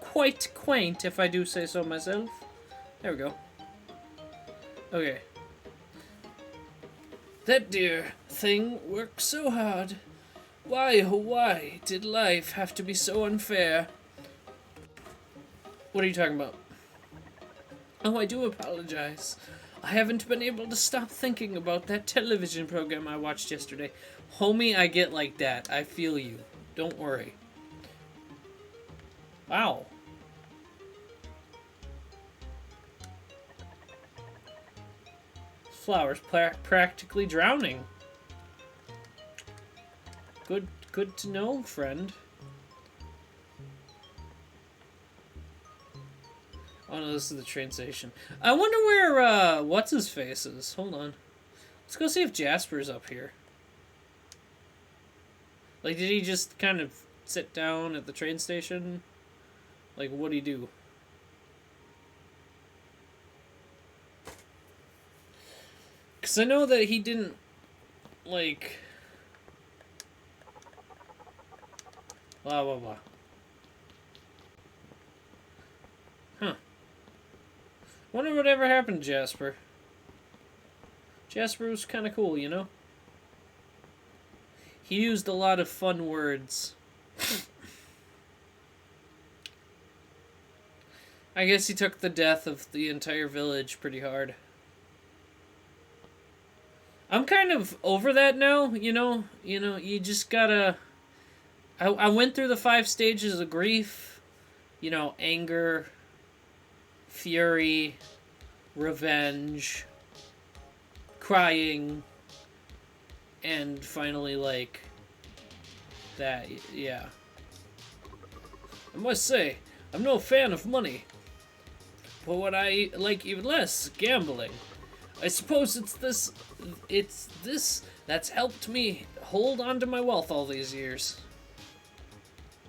Speaker 1: Quite quaint, if I do say so myself. There we go. Okay. That dear thing worked so hard. Why, oh why, did life have to be so unfair? What are you talking about? Oh, I do apologize. I haven't been able to stop thinking about that television program I watched yesterday. Homie, I get like that. I feel you. Don't worry. Wow. This flower's practically drowning. Good to know, friend. Oh no, this is the train station. I wonder where, what's-his-face is. Hold on. Let's go see if Jasper's up here. Like, did he just kind of sit down at the train station? Like, what'd he do? Because I know that he didn't, like... Blah, blah, blah. Huh. Wonder whatever happened to Jasper. Jasper was kind of cool, you know? He used a lot of fun words. I guess he took the death of the entire village pretty hard. I'm kind of over that now, you know? You just gotta... I went through the 5 stages of grief. You know, anger, fury, revenge, crying, and finally, like, that, yeah. I must say, I'm no fan of money. But what I like even less, gambling. I suppose it's this that's helped me hold on to my wealth all these years.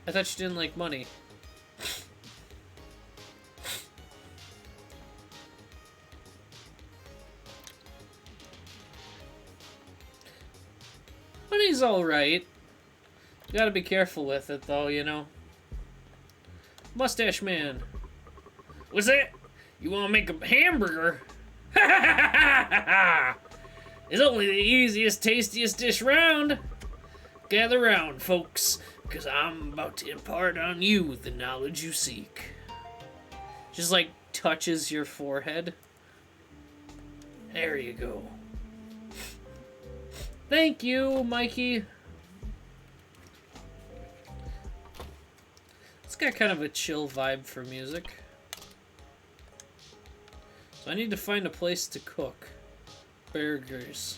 Speaker 1: I thought you didn't like money. Money's alright. You gotta be careful with it, though, you know. Mustache Man. What's that? You wanna make a hamburger? Ha ha ha ha ha! It's only the easiest, tastiest dish round. Gather round, folks. Because I'm about to impart on you the knowledge you seek. Just like touches your forehead. There you go. Thank you, Mikey. It's got kind of a chill vibe for music. So I need to find a place to cook burgers.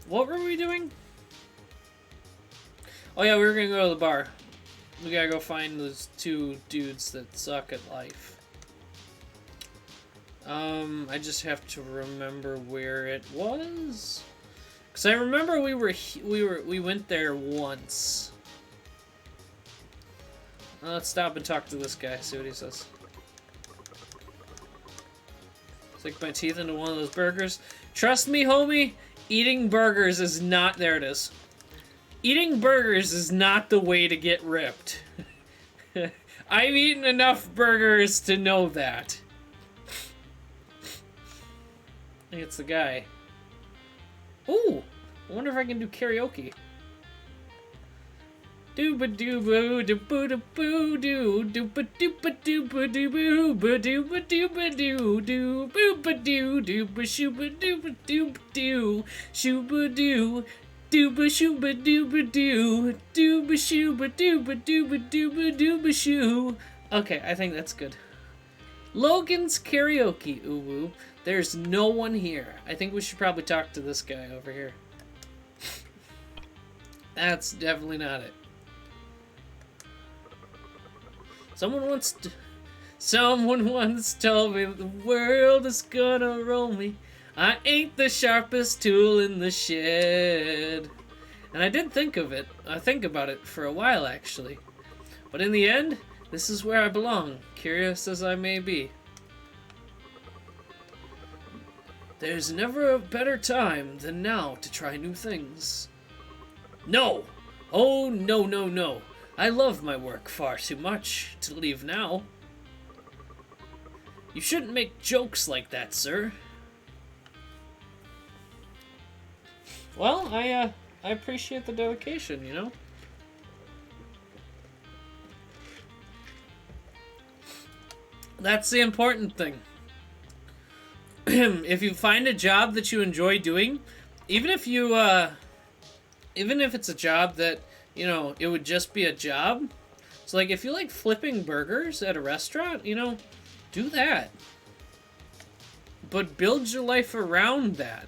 Speaker 1: What were we doing? Oh yeah, we were gonna go to the bar. We gotta go find those two dudes that suck at life. I just have to remember where it was. Cause I remember we went there once. Let's stop and talk to this guy, see what he says. Stick my teeth into one of those burgers. Trust me, homie, eating burgers is not... There it is. Eating burgers is not the way to get ripped. I've eaten enough burgers to know that. I think it's the guy. Ooh! I wonder if I can do karaoke. Dooba dooba dooba dooba doo dooba dooba dooba dooba dooba dooba doo doo booba doo dooba shooba dooba dooba doo shooba doo dooba shooba dooba doo dooba shooba dooba dooba dooba dooba shoo. Okay, I think that's good. Logan's Karaoke, UwU. There's no one here. I think we should probably talk to this guy over here. That's definitely not it. Someone once told me the world is gonna roll me. I ain't the sharpest tool in the shed. And I did think of it. I think about it for a while, actually. But in the end, this is where I belong, curious as I may be. There's never a better time than now to try new things. No! Oh, no, no, no. I love my work far too much to leave now. You shouldn't make jokes like that, sir. Well, I appreciate the dedication, you know? That's the important thing. If you find a job that you enjoy doing, even if it's a job that, you know, it would just be a job. So, like, if you like flipping burgers at a restaurant, you know, do that. But build your life around that.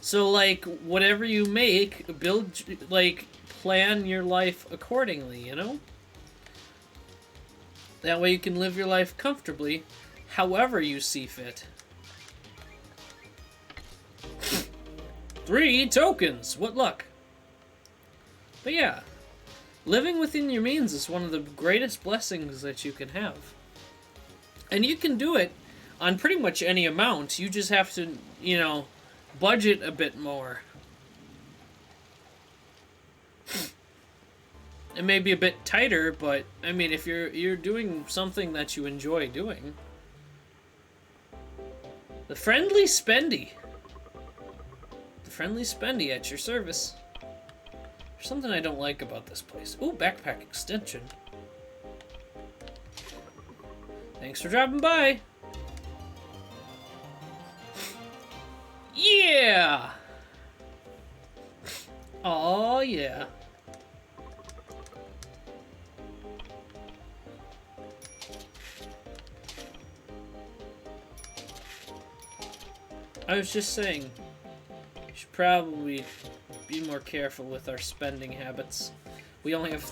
Speaker 1: So, like, whatever you make, plan your life accordingly, you know? That way you can live your life comfortably, however you see fit. 3 tokens! What luck! But yeah, living within your means is one of the greatest blessings that you can have. And you can do it on pretty much any amount. You just have to, you know, budget a bit more. It may be a bit tighter, but I mean, if you're doing something that you enjoy doing. The friendly spendy. The friendly spendy at your service. There's something I don't like about this place. Ooh, backpack extension. Thanks for dropping by. Yeah! Oh yeah. I was just saying, we should probably be more careful with our spending habits. We only have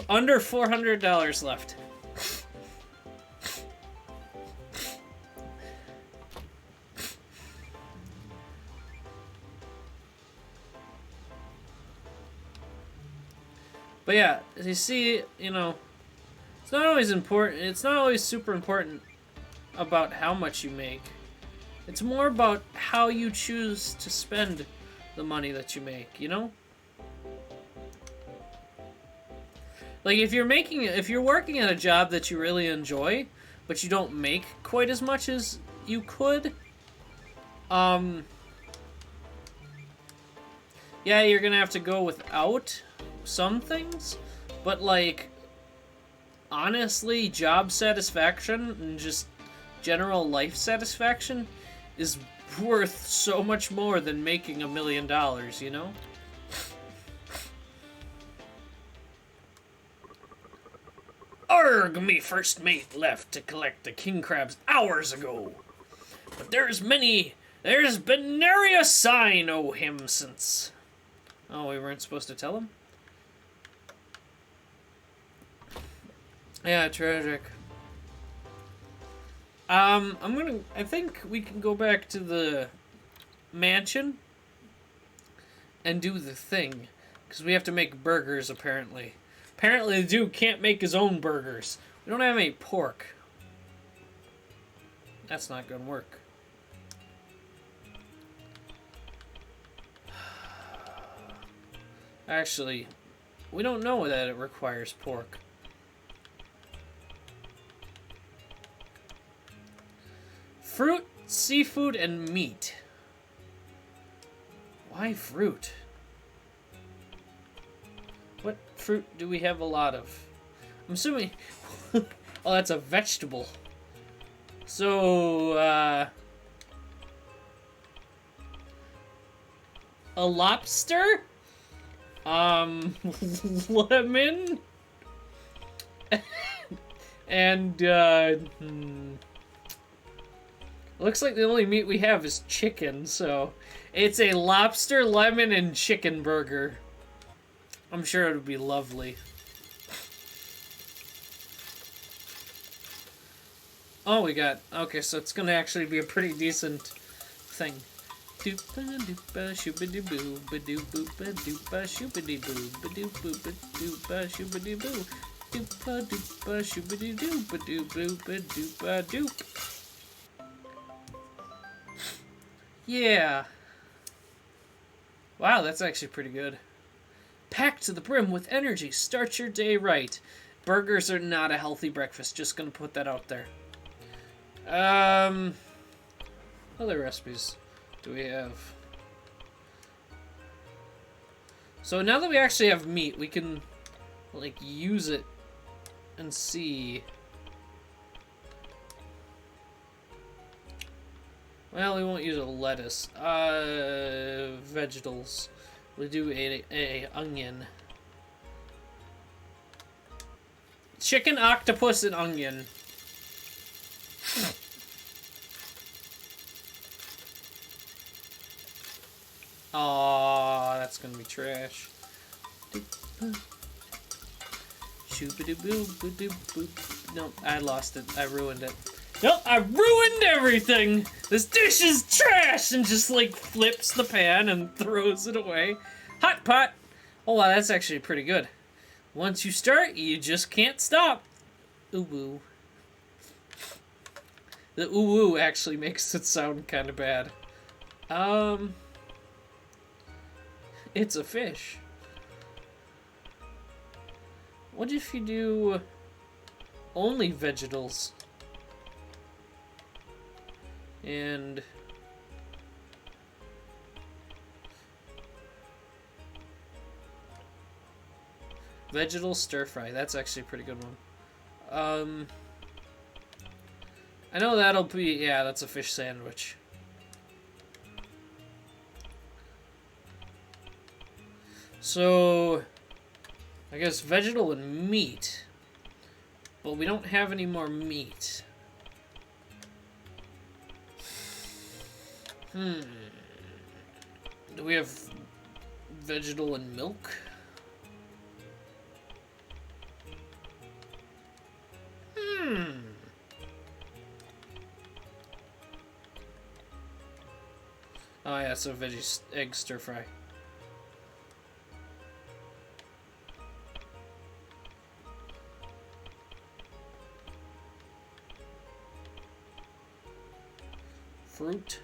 Speaker 1: under $400 left. But yeah, as you see, you know, it's not always important. It's not always super important about how much you make. It's more about how you choose to spend the money that you make, you know? Like, if you're working at a job that you really enjoy, but you don't make quite as much as you could, Yeah, you're gonna have to go without some things, but like, honestly, job satisfaction and just general life satisfaction is worth so much more than making $1 million, you know? Arg, me first mate left to collect the king crabs hours ago. But there's been nary a sign o' him since. Oh, we weren't supposed to tell him? Yeah, tragic. I think we can go back to the mansion and do the thing. Because we have to make burgers, apparently. Apparently the dude can't make his own burgers. We don't have any pork. That's not gonna work. Actually, we don't know that it requires pork. Fruit, seafood, and meat. Why fruit? What fruit do we have a lot of? I'm assuming... oh, that's a vegetable. So, a lobster? Lemon? And, looks like the only meat we have is chicken, so it's a lobster, lemon, and chicken burger. I'm sure it would be lovely. Oh, we got... okay, so it's gonna actually be a pretty decent thing. Doopa doopa shooba boo ba doo boopa doopa shooba boo ba doo boopa doopa shooba boo doopa doopa shooba doo ba doo boopa doopa doop. Yeah. Wow, that's actually pretty good. Packed to the brim with energy. Start your day right. Burgers are not a healthy breakfast. Just gonna put that out there. Other recipes do we have? So now that we actually have meat, we can, like, use it and see. Well, we won't use a lettuce. Vegetables. We'll do a onion. Chicken, octopus, and onion. Aww, that's gonna be trash. Nope, I lost it. I ruined it. Nope, I ruined everything! This dish is trash! And just, like, flips the pan and throws it away. Hot pot! Oh, wow, that's actually pretty good. Once you start, you just can't stop. UwU. The UwU actually makes it sound kind of bad. It's a fish. What if you do only vegetables? And vegetable stir fry. That's actually a pretty good one. I know that'll be, yeah, that's a fish sandwich. So I guess vegetable and meat. But we don't have any more meat. Do we have vegetable and milk? Oh yeah, so veggie egg stir fry. Fruit.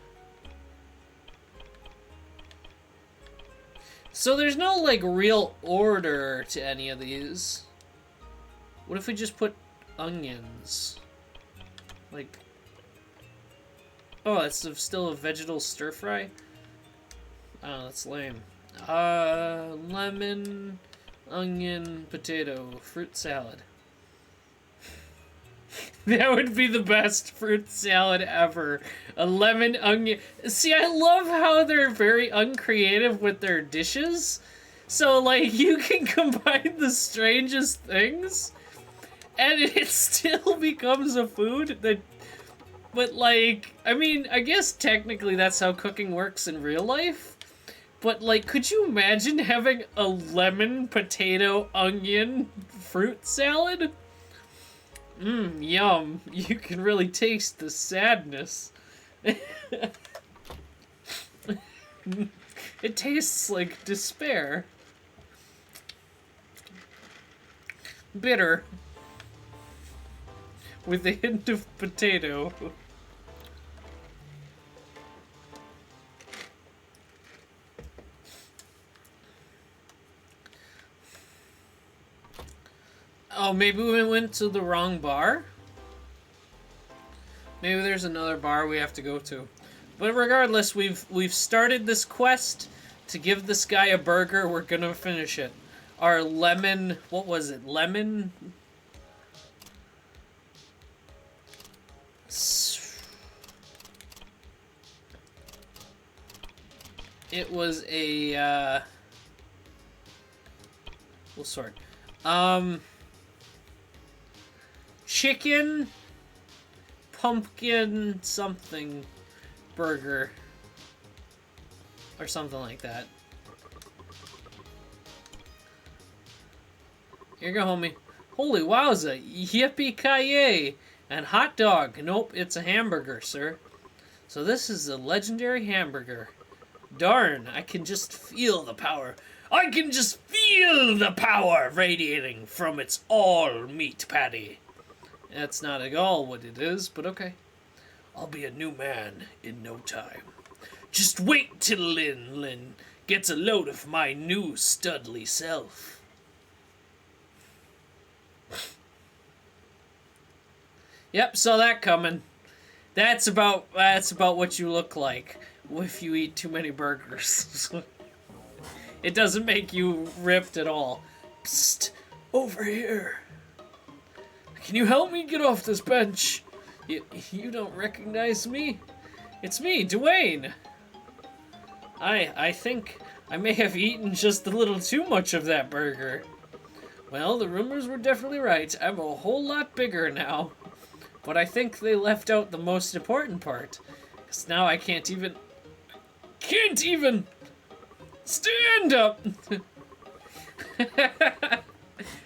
Speaker 1: So there's no, like, real order to any of these. What if we just put onions? Like... oh, that's still a vegetable stir-fry? Oh, that's lame. Lemon, onion, potato, fruit salad. That would be the best fruit salad ever. A lemon, onion. See, I love how they're very uncreative with their dishes. So, like, you can combine the strangest things, and it still becomes a food that... But, like, I mean, I guess technically that's how cooking works in real life. But, like, could you imagine having a lemon, potato, onion, fruit salad? Mmm, yum. You can really taste the sadness. It tastes like despair. Bitter. With a hint of potato. Oh, maybe we went to the wrong bar? Maybe there's another bar we have to go to. But regardless, we've started this quest to give this guy a burger. We're gonna finish it. Our lemon... What was it? Lemon... It was a... We'll sort. Chicken... Pumpkin something burger. Or something like that. Here you go, homie. Holy wowza. Yippee-ki-yay. And hot dog. Nope, it's a hamburger, sir. So this is a legendary hamburger. Darn, I can just feel the power. I can just feel the power radiating from its all-meat patty. That's not at all what it is, but okay. I'll be a new man in no time. Just wait till Lin gets a load of my new studly self. Yep, saw that coming. That's about what you look like if you eat too many burgers. It doesn't make you ripped at all. Psst, over here. Can you help me get off this bench? You don't recognize me? It's me, Dwayne. I think I may have eaten just a little too much of that burger. Well, the rumors were definitely right. I'm a whole lot bigger now. But I think they left out the most important part. Because now I can't even stand up!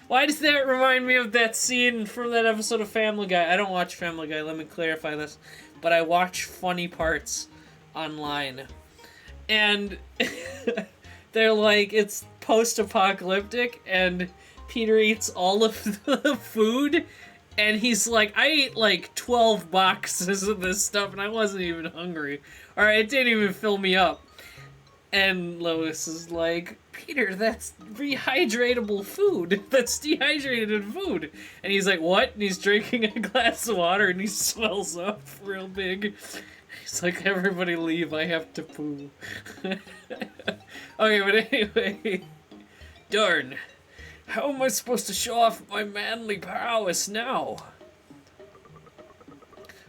Speaker 1: Why does that remind me of that scene from that episode of Family Guy? I don't watch Family Guy, let me clarify this. But I watch funny parts online. And they're like, it's post-apocalyptic, and Peter eats all of the food, and he's like, I ate like 12 boxes of this stuff, and I wasn't even hungry. Or it didn't even fill me up. And Lois is like, Peter, that's rehydratable food. That's dehydrated food. And he's like, what? And he's drinking a glass of water and he swells up real big. He's like, everybody leave, I have to poo. Okay, but anyway. Darn. How am I supposed to show off my manly prowess now?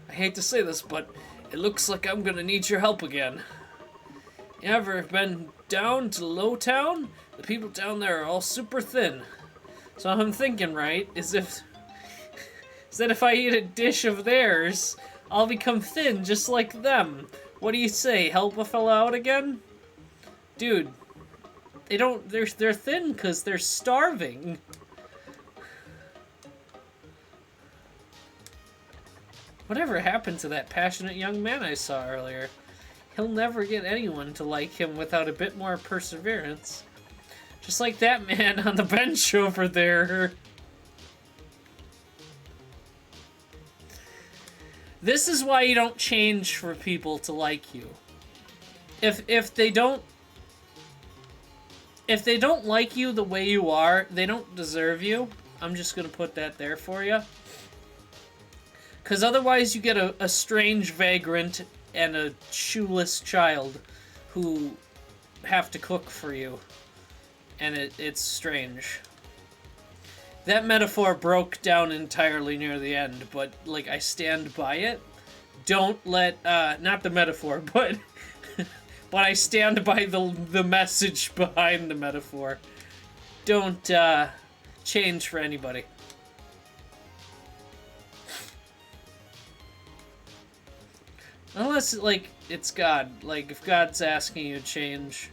Speaker 1: I hate to say this, but it looks like I'm gonna need your help again. You ever been down to Lowtown? The people down there are all super thin. So I'm thinking, right, is that if I eat a dish of theirs, I'll become thin just like them. What do you say? Help a fella out again? Dude, they're thin because they're starving. Whatever happened to that passionate young man I saw earlier? He'll never get anyone to like him without a bit more perseverance. Just like that man on the bench over there. This is why you don't change for people to like you. If they don't like you the way you are, they don't deserve you. I'm just gonna put that there for you. Because otherwise you get a strange vagrant and a shoeless child who have to cook for you. And it's strange. That metaphor broke down entirely near the end, but, like, I stand by it. Don't let, not the metaphor, but, but I stand by the message behind the metaphor. Don't, change for anybody. Unless, like, it's God. Like, if God's asking you to change.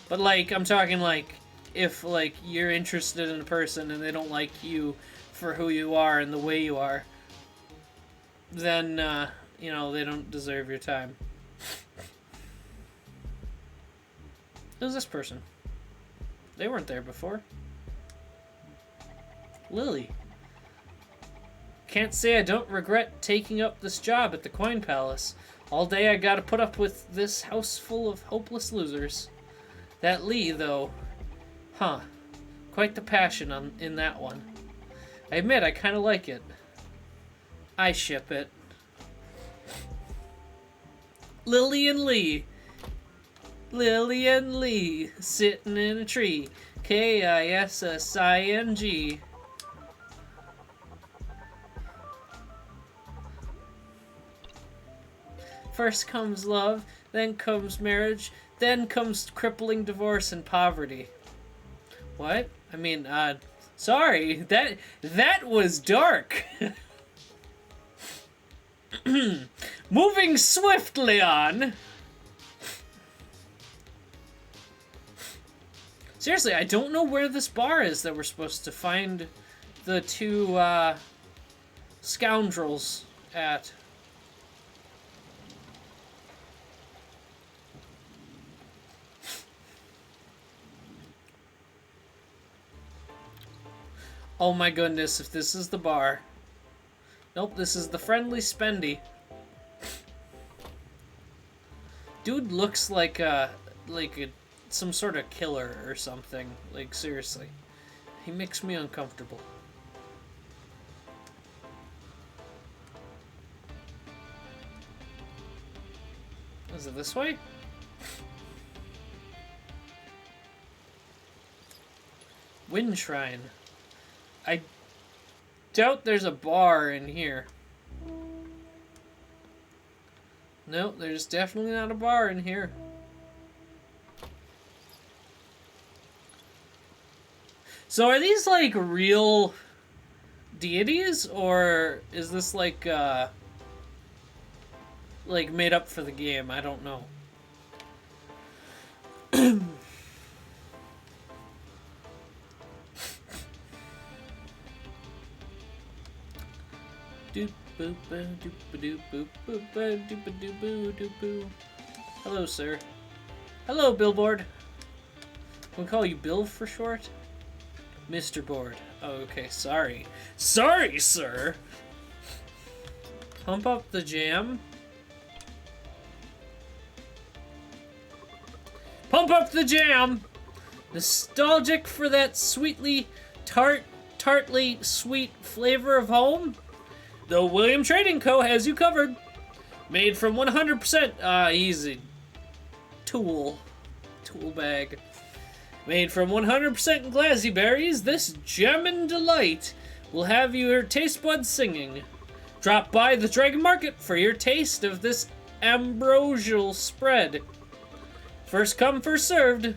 Speaker 1: But, like, I'm talking, like, if, like, you're interested in a person and they don't like you for who you are and the way you are, then, you know, they don't deserve your time. Who's this person? They weren't there before. Lily. Can't say I don't regret taking up this job at the Coin Palace. All day I gotta put up with this house full of hopeless losers. That Lee, though, huh, quite the passion in that one. I admit, I kinda like it. I ship it. Lillian Lee. Lillian Lee, sitting in a tree. Kissing. First comes love, then comes marriage, then comes crippling divorce and poverty. What? I mean, sorry, that was dark. Moving swiftly on. Seriously, I don't know where this bar is that we're supposed to find the two, scoundrels at. Oh my goodness, if this is the bar. Nope, this is the Friendly Spendy. Dude looks like some sort of killer or something. Like, seriously. He makes me uncomfortable. Is it this way? Wind Shrine. I doubt there's a bar in here. No, there's definitely not a bar in here. So are these like real deities, or is this like made up for the game? I don't know. Hello, sir. Hello, Billboard. Can we call you Bill for short? Mr. Board. Oh, okay, sorry. Sorry, sir! Pump up the jam. Pump up the jam! Nostalgic for that sweetly tartly sweet flavor of home? The William Trading Co. has you covered. Made from 100% easy. Tool bag. Made from 100% glassy berries, this gem and delight will have your taste buds singing. Drop by the Dragon Market for your taste of this ambrosial spread. First come, first served.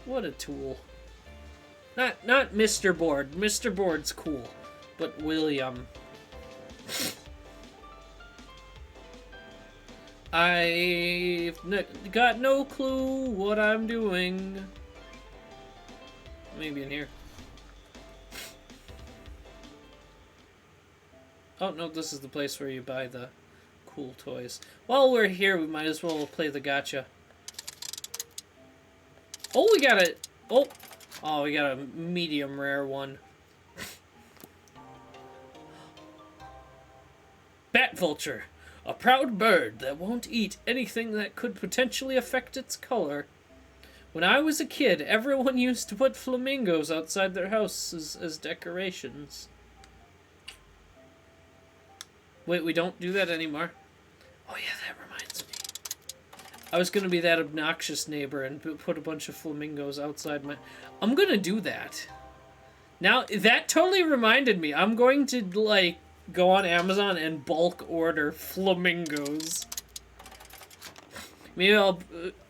Speaker 1: What a tool. Not Mr. Board. Mr. Board's cool. But William. I've got no clue what I'm doing. Maybe in here. Oh, no, this is the place where you buy the cool toys. While we're here, we might as well play the gacha. Oh, we got it. Oh, we got a medium rare one. Bat vulture, a proud bird that won't eat anything that could potentially affect its color. When I was a kid, everyone used to put flamingos outside their houses as decorations. Wait, we don't do that anymore? Oh yeah, that reminds me. I was gonna be that obnoxious neighbor and put a bunch of flamingos outside my... I'm gonna do that. Now, that totally reminded me. I'm going to, like, go on Amazon and bulk order flamingos. Maybe I'll...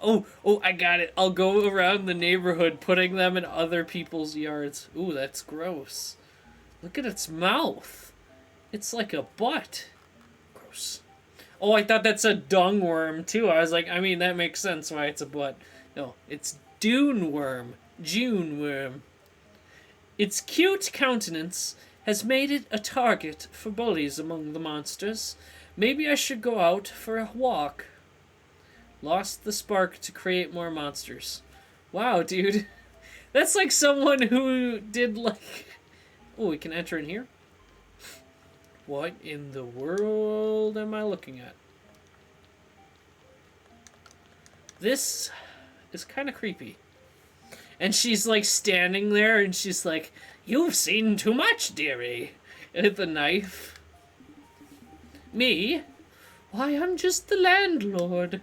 Speaker 1: oh, I got it. I'll go around the neighborhood putting them in other people's yards. Ooh, that's gross. Look at its mouth. It's like a butt. Gross. Oh, I thought that's a dung worm, too. I was like, I mean, that makes sense why it's a butt. No, it's dune worm. June worm. Its cute countenance has made it a target for bullies among the monsters. Maybe I should go out for a walk. Lost the spark to create more monsters. Wow, dude. That's like someone who did like... Oh, we can enter in here? What in the world am I looking at? This is kind of creepy. And she's like standing there and she's like, "You've seen too much, dearie." With the knife. Me? Why, I'm just the landlord.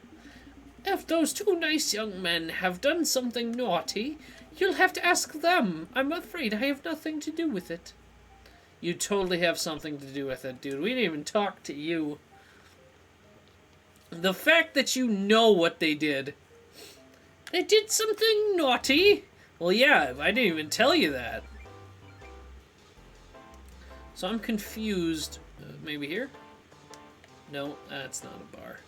Speaker 1: If those two nice young men have done something naughty, you'll have to ask them. I'm afraid I have nothing to do with it. You totally have something to do with it, dude. We didn't even talk to you. The fact that you know what they did. They did something naughty? Well, yeah, I didn't even tell you that. So I'm confused. Maybe here? No, that's not a bar.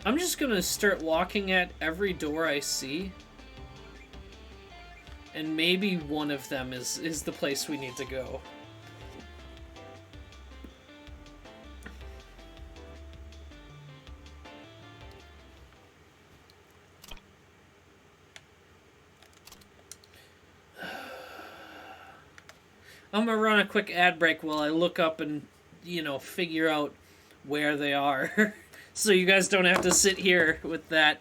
Speaker 1: I'm just gonna start walking at every door I see. And maybe one of them is the place we need to go. I'm gonna run a quick ad break while I look up and, you know, figure out where they are. So you guys don't have to sit here with that.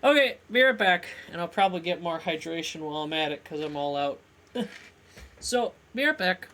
Speaker 1: Okay, be right back. And I'll probably get more hydration while I'm at it because I'm all out. So, be right back.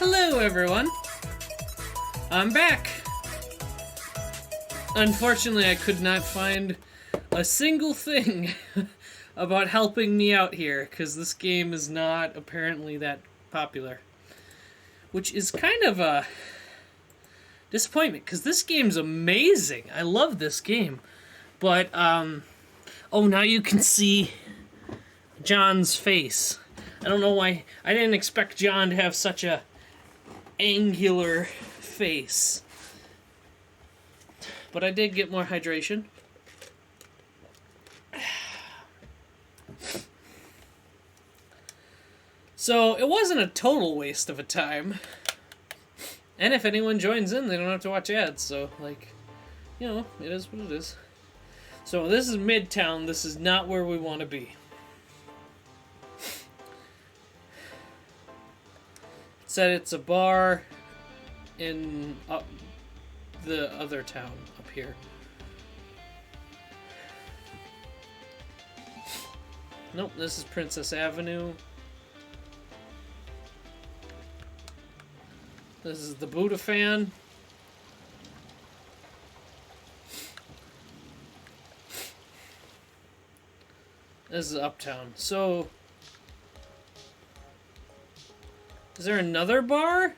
Speaker 1: Hello, everyone. I'm back. Unfortunately, I could not find a single thing about helping me out here, because this game is not apparently that popular. Which is kind of a disappointment, because this game's amazing. I love this game. But, oh, now you can see John's face. I don't know why. I didn't expect John to have such a angular face. But I did get more hydration. So, it wasn't a total waste of a time. And if anyone joins in, they don't have to watch ads. So, like, you know, it is what it is. So, this is Midtown. This is not where we want to be. It said it's a bar in the other town up here. Nope, this is Princess Avenue. This is the Buddha fan. This is Uptown. So, is there another bar?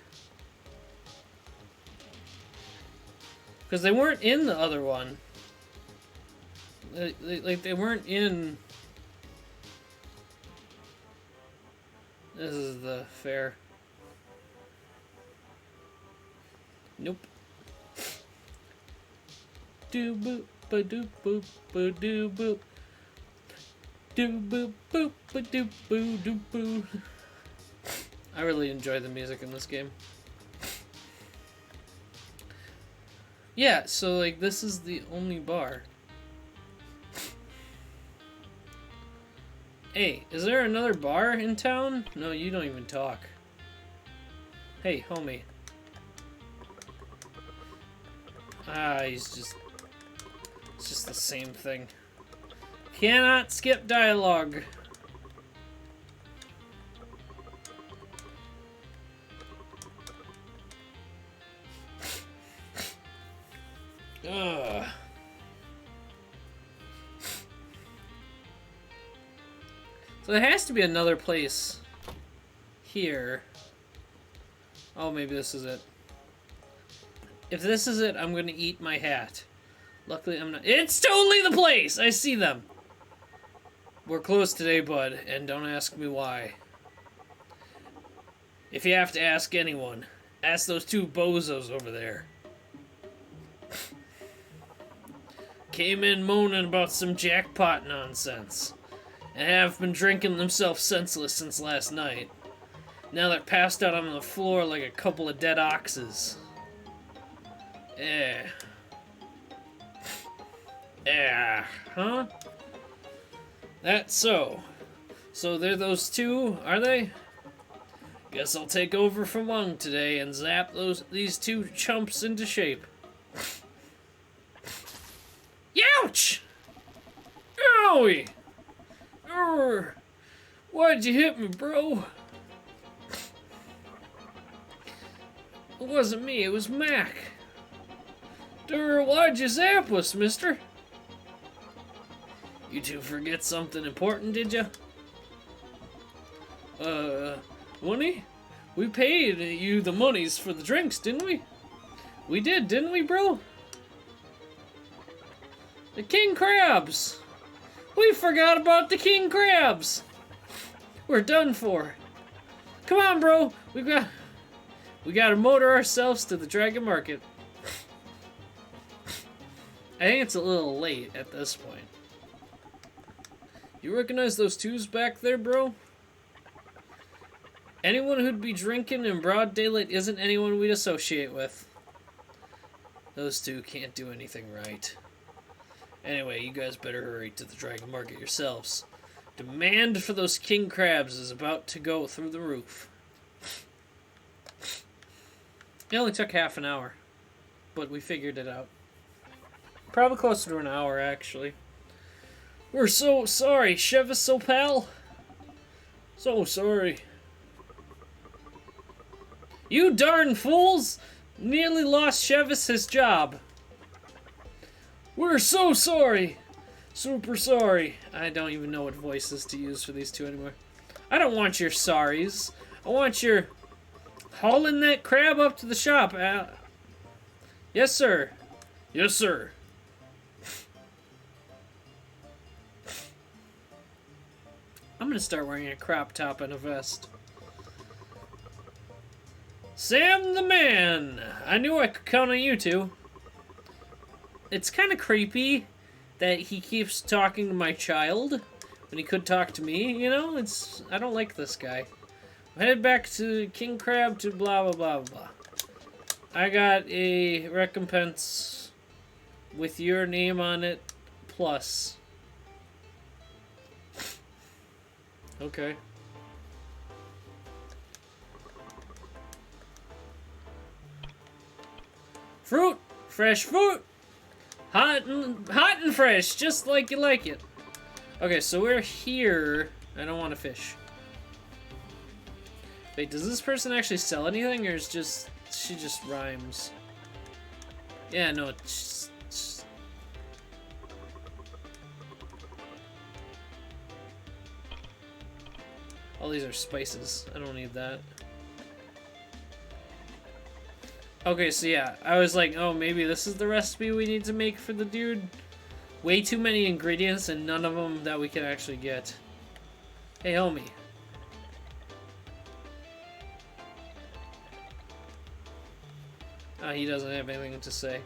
Speaker 1: Because they weren't in the other one. They weren't in... This is the fair. Nope. Do boop ba doop boop ba doo boop. Do boop boop ba doop boo doop boo. I really enjoy the music in this game. Yeah, so like this is the only bar. Hey, is there another bar in town? No, you don't even talk. Hey, homie. It's just the same thing. Cannot skip dialogue. Ugh. So there has to be another place here. Oh, maybe this is it. If this is it, I'm gonna eat my hat. Luckily, I'm not. It's totally the place! I see them. We're closed today, bud, and don't ask me why. If you have to ask anyone, ask those two bozos over there. Came in moaning about some jackpot nonsense, and have been drinking themselves senseless since last night. Now they're passed out on the floor like a couple of dead oxes. Huh? That's so. So they're those two, are they? Guess I'll take over for one today and zap these two chumps into shape. Youch! Owie! Why'd you hit me, bro? It wasn't me, it was Mac. Why'd you zap us, mister? You two forget something important, did ya? Money? We paid you the monies for the drinks, didn't we? We did, didn't we, bro? The king crabs! We forgot about the king crabs! We're done for. Come on, bro! We gotta motor ourselves to the Dragon Market. I think it's a little late at this point. You recognize those twos back there, bro? Anyone who'd be drinking in broad daylight isn't anyone we'd associate with. Those two can't do anything right. Anyway, you guys better hurry to the Dragon Market yourselves. Demand for those king crabs is about to go through the roof. It only took half an hour, but we figured it out. Probably closer to an hour, actually. We're so sorry, Cheviso pal. So sorry. You darn fools! Nearly lost Chevis his job. We're so sorry. Super sorry. I don't even know what voices to use for these two anymore. I don't want your sorries. I want your hauling that crab up to the shop. Yes, sir. Yes, sir. I'm gonna start wearing a crop top and a vest. Sam the man! I knew I could count on you two. It's kind of creepy that he keeps talking to my child when he could talk to me, you know? I don't like this guy. I'm headed back to King Crab to blah blah blah blah. I got a recompense with your name on it, plus. Okay. Fruit! Fresh fruit! Hot and fresh, just like you like it. Okay, so we're here. I don't want to fish. Wait, does this person actually sell anything, or is she just rhymes? Yeah, no, it's just... All these are spices. I don't need that. Okay, so yeah, I was like, oh, maybe this is the recipe we need to make for the dude. Way too many ingredients and none of them that we can actually get. Hey, homie. He doesn't have anything to say.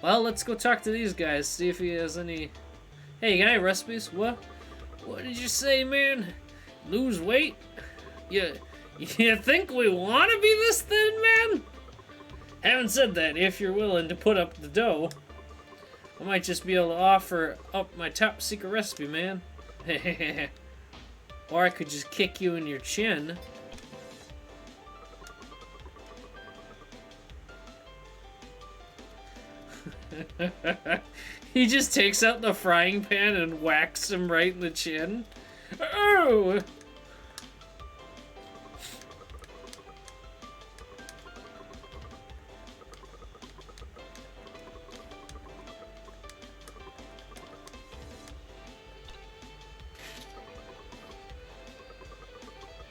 Speaker 1: Well, let's go talk to these guys, see if he has any... Hey, can I have recipes? What? What did you say, man? Lose weight? You think we want to be this thin, man? Having said that, if you're willing to put up the dough, I might just be able to offer up my top secret recipe, man. Or I could just kick you in your chin. He just takes out the frying pan and whacks him right in the chin. Oh!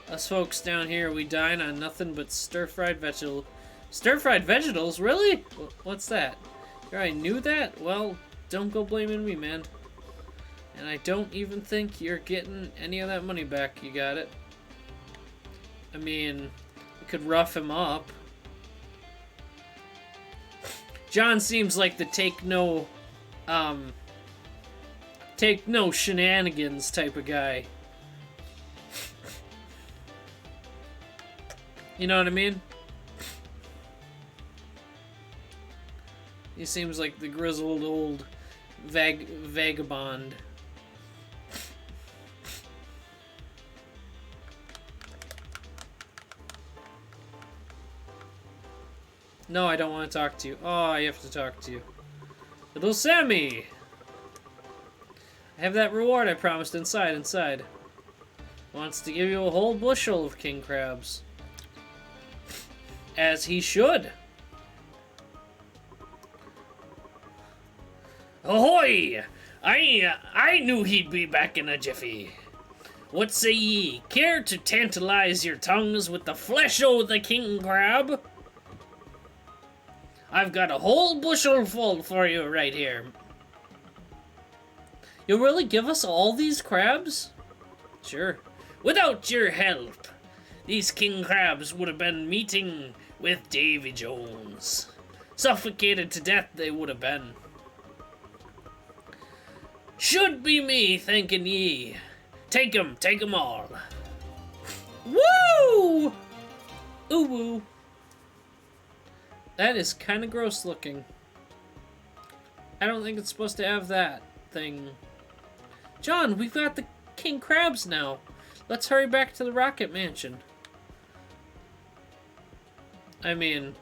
Speaker 1: Us folks down here, we dine on nothing but stir-fried vegetable. Stir-fried vegetables? Really? What's that? You already knew that? Well, don't go blaming me, man. And I don't even think you're getting any of that money back. You got it? I mean, we could rough him up. John seems like the take no shenanigans type of guy. You know what I mean? He seems like the grizzled old vagabond. No, I don't want to talk to you. Oh, I have to talk to you. Little Sammy! I have that reward I promised inside. Wants to give you a whole bushel of king crabs. As he should. Ahoy! I knew he'd be back in a jiffy. What say ye? Care to tantalize your tongues with the flesh o' the king crab? I've got a whole bushel full for you right here. You'll really give us all these crabs? Sure. Without your help, these king crabs would have been meeting with Davy Jones. Suffocated to death they would have been. Should be me, thanking ye. Take 'em all. Woo! UwU. That is kind of gross looking. I don't think it's supposed to have that thing. John, we've got the king crabs now. Let's hurry back to the Rocket Mansion. I mean...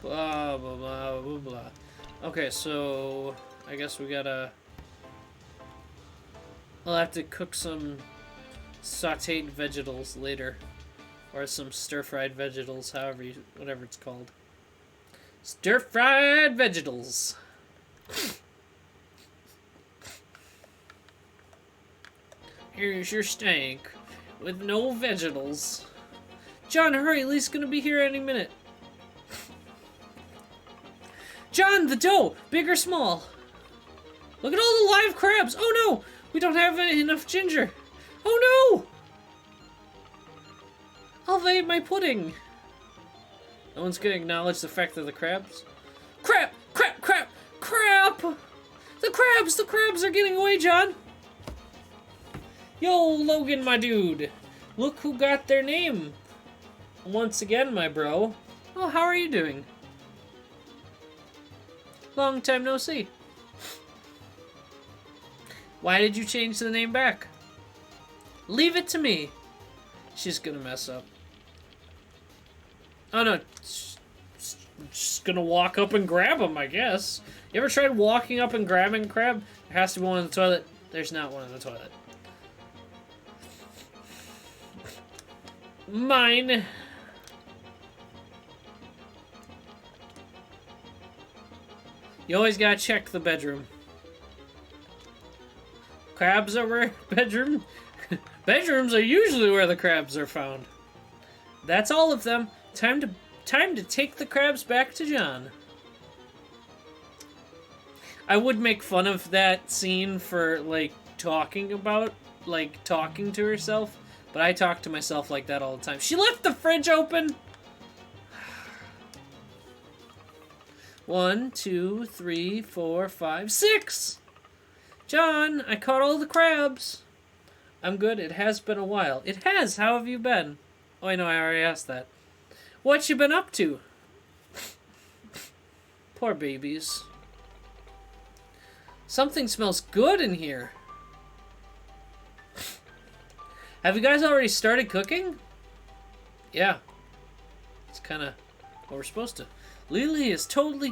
Speaker 1: Blah, blah, blah, blah, blah. Okay, so... I guess we gotta... I'll have to cook some sauteed vegetables later. Or some stir-fried vegetables, whatever it's called. Stir-fried vegetables. Here's your steak with no vegetables. John, hurry, Lee's gonna be here any minute. John, the dough! Big or small? Look at all the live crabs! Oh no! We don't have enough ginger! Oh no! I'll ate my pudding! No one's gonna acknowledge the fact that the crabs... Crap! Crap! Crap! Crap! The crabs are getting away, John! Yo, Logan, my dude! Look who got their name! Once again, my bro. Oh, how are you doing? Long time no see. Why did you change the name back? Leave it to me. She's gonna mess up. Oh no. Just gonna walk up and grab him, I guess. You ever tried walking up and grabbing a crab? There has to be one in the toilet. There's not one in the toilet. Mine. You always gotta check the bedroom. Crabs are where bedroom? Bedrooms are usually where the crabs are found. That's all of them. Time to take the crabs back to John. I would make fun of that scene for like talking to herself, but I talk to myself like that all the time. She left the fridge open. 1, 2, 3, 4, 5, 6. John, I caught all the crabs. I'm good. It has been a while. It has. How have you been? Oh, I know. I already asked that. What you been up to? Poor babies. Something smells good in here. Have you guys already started cooking? Yeah. It's kind of what we're supposed to. Lily is totally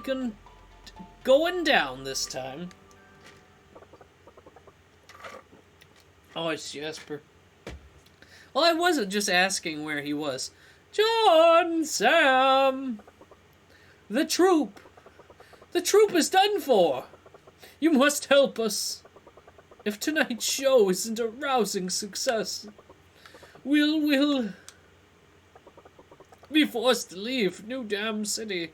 Speaker 1: going down this time. Oh, it's Jasper. Well, I wasn't just asking where he was. John, Sam, the troop. The troop is done for. You must help us. If tonight's show isn't a rousing success, we'll be forced to leave New Dam City.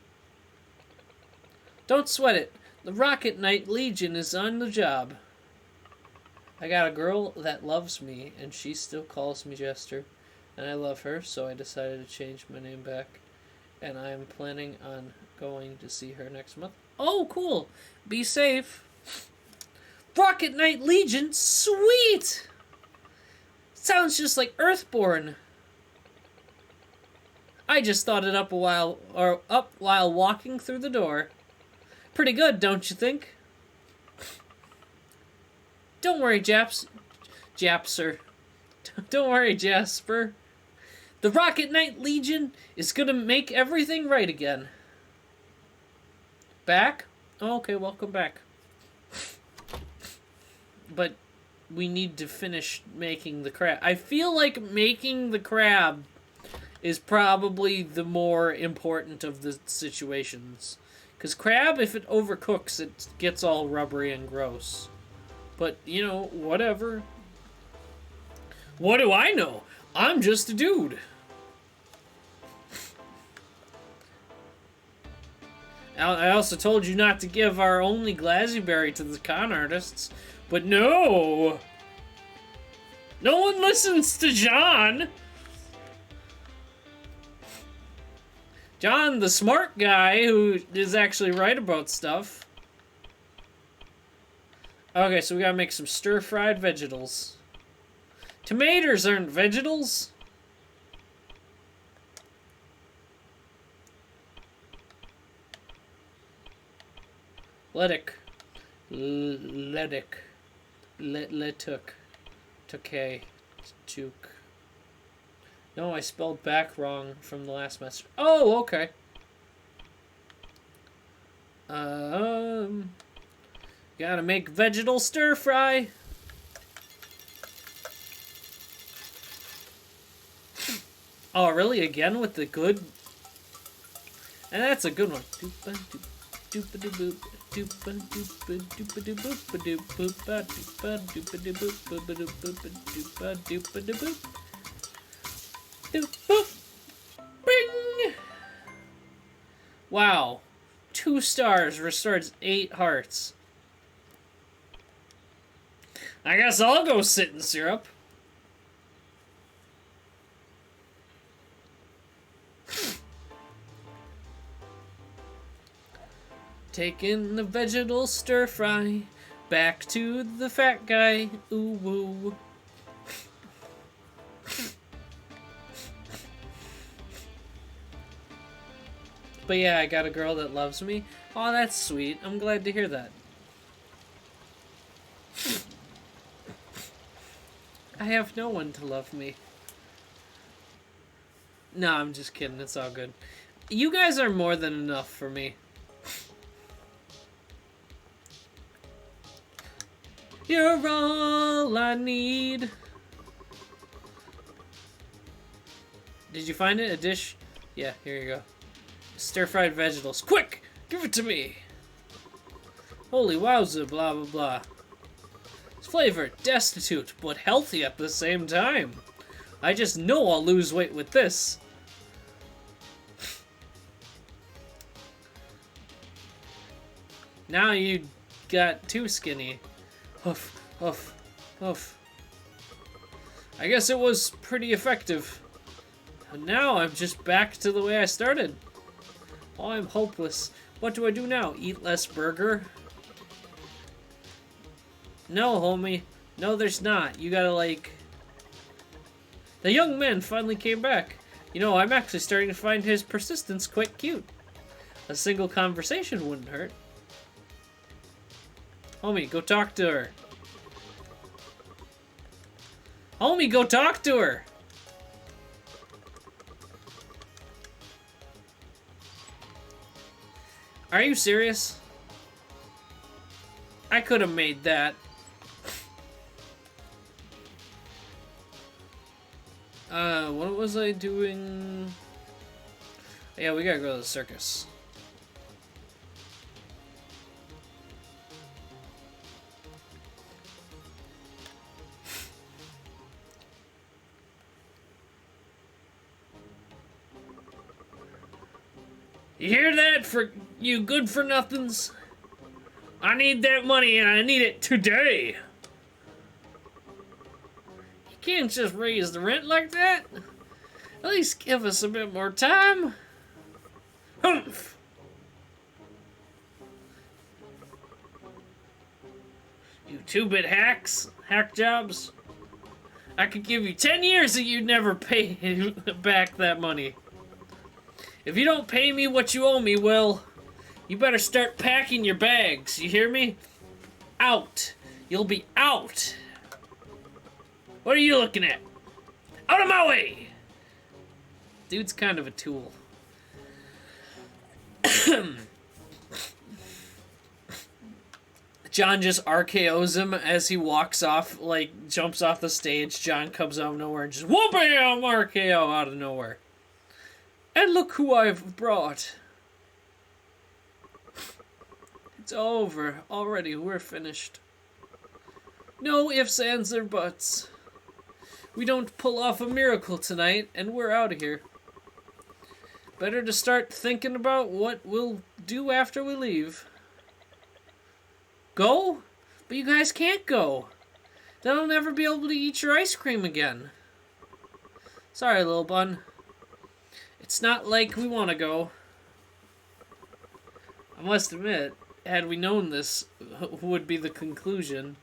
Speaker 1: Don't sweat it. The Rocket Knight Legion is on the job. I got a girl that loves me, and she still calls me Jester. And I love her, so I decided to change my name back. And I'm planning on going to see her next month. Oh, cool. Be safe. Rocket Knight Legion? Sweet! Sounds just like Earthborn. I just thought it up while walking through the door. Pretty good, don't you think? Don't worry, Japser. Don't worry, Jasper. The Rocket Knight Legion is gonna make everything right again. Back? Oh, okay, welcome back. But we need to finish making the crab. I feel like making the crab is probably the more important of the situations. Because crab, if it overcooks, it gets all rubbery and gross. But, you know, whatever. What do I know? I'm just a dude. I also told you not to give our only Glazzyberry to the con artists. But no! No one listens to John! John, the smart guy who is actually right about stuff. Okay, so we gotta make some stir-fried vegetables. Tomatoes aren't vegetables. Letic. Took. No, I spelled back wrong from the last message. Oh, okay. Gotta make vegetable stir fry. Oh, really? Again with the good? And that's a good one. Bing! Wow. 2 stars restores 8 hearts. I guess I'll go sit in syrup. Taking the vegetable stir fry back to the fat guy. Ooh woo. But yeah, I got a girl that loves me. Oh, that's sweet. I'm glad to hear that. I have no one to love me. No, I'm just kidding. It's all good. You guys are more than enough for me. You're all I need. Did you find it? A dish? Yeah, here you go. Stir-fried vegetables. Quick! Give it to me! Holy wowza, blah blah blah. It's flavored, destitute, but healthy at the same time. I just know I'll lose weight with this. Now you got too skinny. Huff, huff, huff. I guess it was pretty effective. And now I'm just back to the way I started. Oh, I'm hopeless. What do I do now? Eat less burger? No, homie. No, there's not. You gotta, like... The young man finally came back. You know, I'm actually starting to find his persistence quite cute. A single conversation wouldn't hurt. Homie, go talk to her. Homie, go talk to her! Are you serious? I could have made that. What was I doing? Yeah, we gotta go to the circus. You hear that, for you good-for-nothings? I need that money, and I need it today. You can't just raise the rent like that. At least give us a bit more time. Humph! You 2-bit hacks, hack jobs. I could give you 10 years and you'd never pay back that money. If you don't pay me what you owe me, well, you better start packing your bags. You hear me? Out. You'll be out. What are you looking at? Out of my way! Dude's kind of a tool. John just RKOs him as he walks off, like, jumps off the stage. John comes out of nowhere and just whoop-bam! RKO out of nowhere. And look who I've brought. It's over. Already, we're finished. No ifs, ands, or buts. We don't pull off a miracle tonight, and we're out of here. Better to start thinking about what we'll do after we leave. Go? But you guys can't go. Then I'll never be able to eat your ice cream again. Sorry, little bun. It's not like we want to go. I must admit, had we known this would be the conclusion,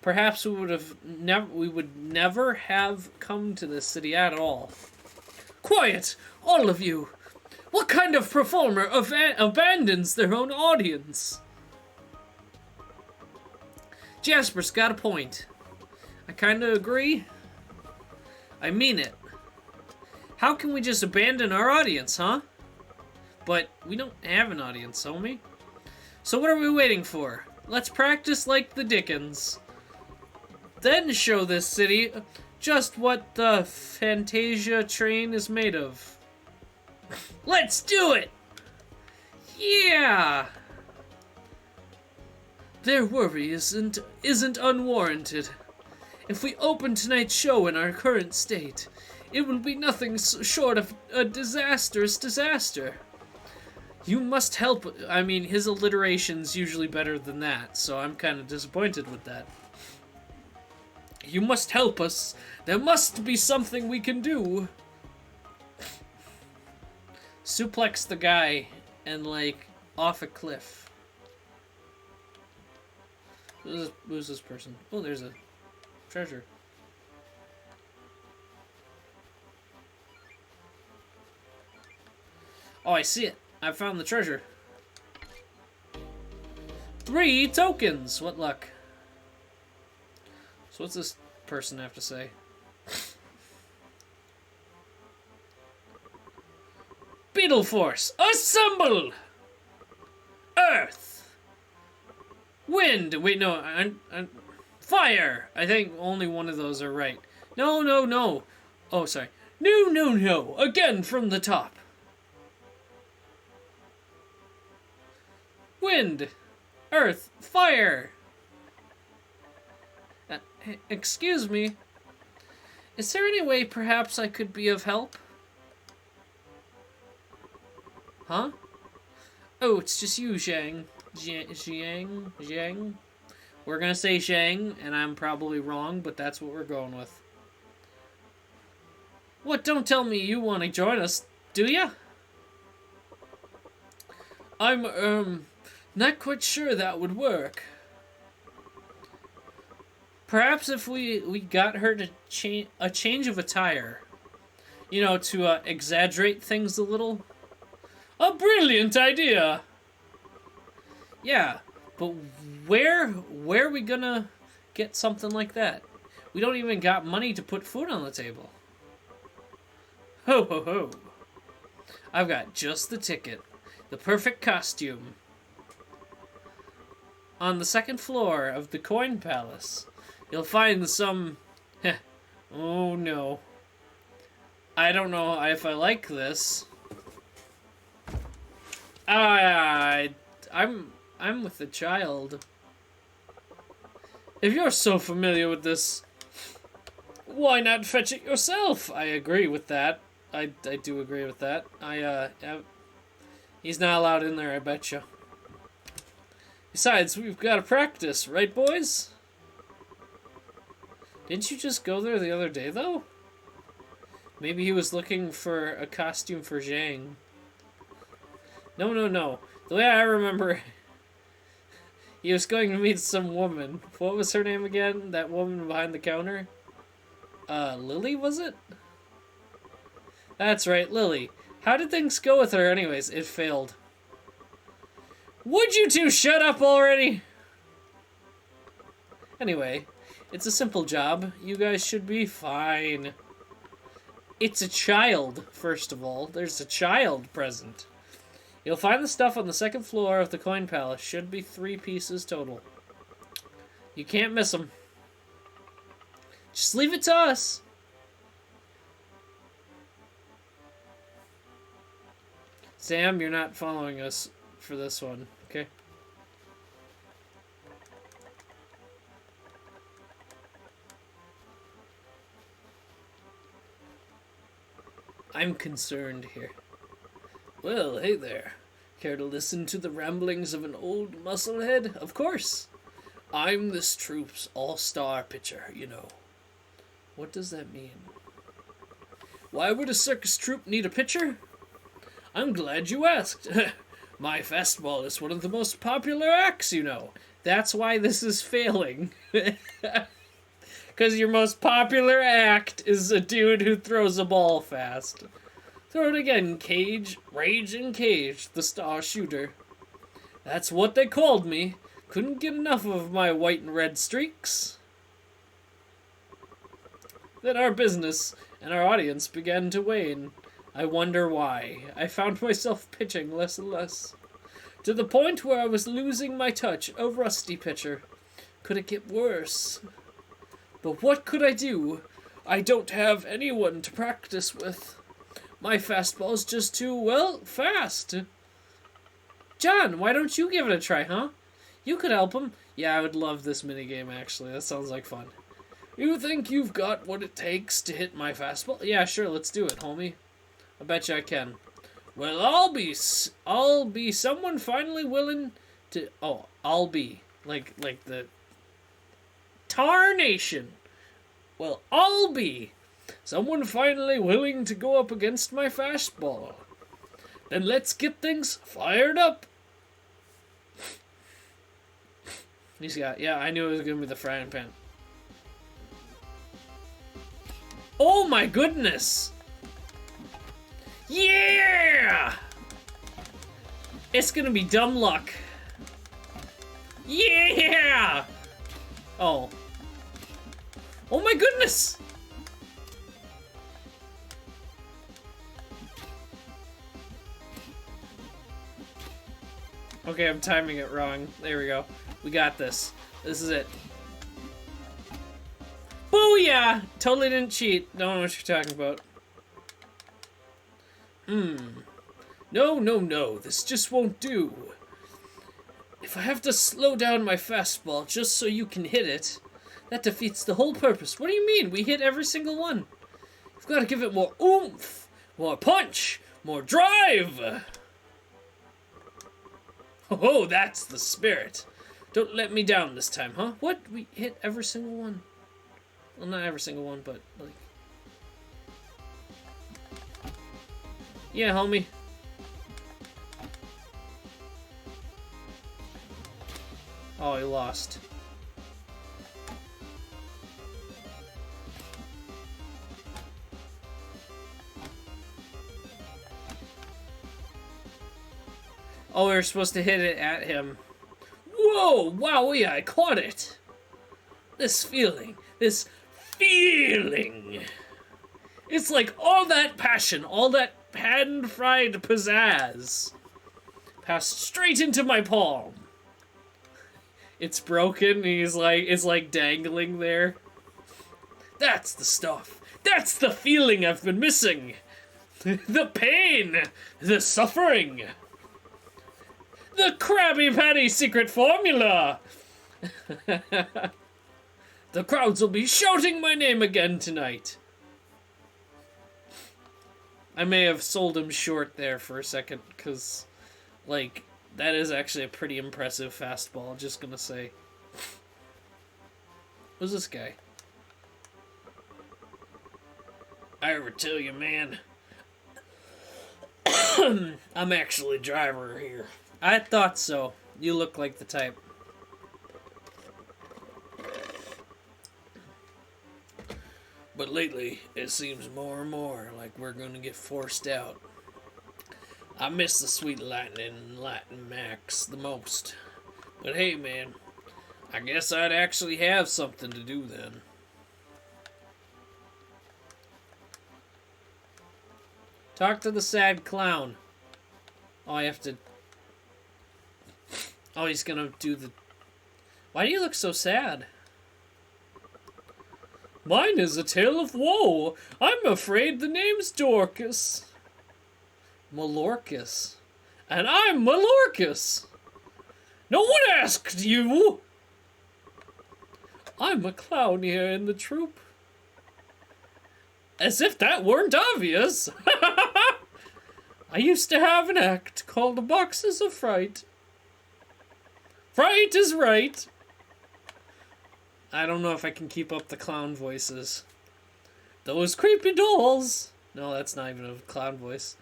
Speaker 1: perhaps we would never have come to this city at all. Quiet, all of you! What kind of performer abandons their own audience? Jasper's got a point. I kinda agree. I mean it. How can we just abandon our audience, huh? But we don't have an audience, homie. So what are we waiting for? Let's practice like the Dickens. Then show this city just what the Fantasia train is made of. Let's do it! Yeah! Their worry isn't unwarranted. If we open tonight's show in our current state, it will be nothing short of a disastrous disaster. You must help. I mean, his alliteration's usually better than that, so I'm kind of disappointed with that. You must help us. There must be something we can do. Suplex the guy and, like, off a cliff. Who's this person? Oh, there's a treasure. Oh, I see it. I found the treasure. 3 tokens! What luck. So what's this person have to say? Beetle Force, assemble! Earth! Wind! Wait, no, fire! I think only one of those are right. No. Oh, sorry. No. Again from the top. Wind! Earth! Fire! Excuse me. Is there any way perhaps I could be of help? Huh? Oh, it's just you, Zhang. Zhang? We're gonna say Zhang, and I'm probably wrong, but that's what we're going with. What, don't tell me you want to join us, do ya? I'm, not quite sure that would work. Perhaps if we got her to change of attire. You know, to exaggerate things a little. A brilliant idea! Yeah, but where are we gonna get something like that? We don't even got money to put food on the table. Ho ho ho. I've got just the ticket. The perfect costume. On the second floor of the Coin Palace, you'll find some... Oh no. I don't know if I like this. I'm with the child. If you're so familiar with this, why not fetch it yourself? I agree with that. I do agree with that. He's not allowed in there, I betcha. Besides, we've got to practice, right, boys? Didn't you just go there the other day, though? Maybe he was looking for a costume for Zhang. No. The way I remember, he was going to meet some woman. What was her name again? That woman behind the counter? Lily, was it? That's right, Lily. How did things go with her anyways? It failed. Would you two shut up already? Anyway, it's a simple job. You guys should be fine. It's a child, first of all. There's a child present. You'll find the stuff on the second floor of the Coin Palace. Should be 3 pieces total. You can't miss them. Just leave it to us. Sam, you're not following us for this one, okay? I'm concerned here. Well, hey there. Care to listen to the ramblings of an old musclehead? Of course. I'm this troupe's all-star pitcher, you know. What does that mean? Why would a circus troupe need a pitcher? I'm glad you asked. My fastball is one of the most popular acts, you know. That's why this is failing. Because your most popular act is a dude who throws a ball fast. Throw it again, Cage. Rage and Cage, the star shooter. That's what they called me. Couldn't get enough of my white and red streaks. Then our business and our audience began to wane. I wonder why. I found myself pitching less and less. To the point where I was losing my touch, a rusty pitcher. Could it get worse? But what could I do? I don't have anyone to practice with. My fastball's just too, well, fast. John, why don't you give it a try, huh? You could help him. Yeah, I would love this minigame, actually. That sounds like fun. You think you've got what it takes to hit my fastball? Yeah, sure, let's do it, homie. I bet you I can. Well, I'll be someone finally willing to... Oh, I'll be. Like the... Tarnation. Well, I'll be someone finally willing to go up against my fastball. Then let's get things fired up. He's got... Yeah, I knew it was going to be the frying pan. Oh my goodness! Yeah! It's gonna be dumb luck. Yeah! Oh. Oh my goodness! Okay, I'm timing it wrong. There we go. We got this. This is it. Booyah! Totally didn't cheat. Don't know what you're talking about. No. This just won't do. If I have to slow down my fastball just so you can hit it, that defeats the whole purpose. What do you mean? We hit every single one. You've got to give it more oomph, more punch, more drive. Oh, that's the spirit. Don't let me down this time, huh? What? We hit every single one. Well, not every single one, but, like... Yeah, homie. Oh, he lost. Oh, we were supposed to hit it at him. Whoa! Wowee, I caught it! This feeling. It's like all that passion, all that pan-fried pizzazz passed straight into my palm. It's broken, it's like dangling there. That's the stuff. That's the feeling I've been missing. The pain, the suffering. The Krabby Patty secret formula. The crowds will be shouting my name again tonight. I may have sold him short there for a second, because, like, that is actually a pretty impressive fastball, just gonna say. Who's this guy? I ever tell you, man, I'm actually driver here. I thought so. You look like the type. But lately, it seems more and more like we're gonna get forced out. I miss the sweet lightning and Lightning Max the most. But hey, man, I guess I'd actually have something to do then. Talk to the sad clown. Oh, I have to... Oh, he's gonna do the... Why do you look so sad? Mine is a tale of woe. I'm afraid the name's Dorcas. Malorcas. And I'm Malorcas. No one asked you. I'm a clown here in the troupe. As if that weren't obvious. I used to have an act called Boxes of Fright. Fright is right. I don't know if I can keep up the clown voices. Those creepy dolls. No, that's not even a clown voice.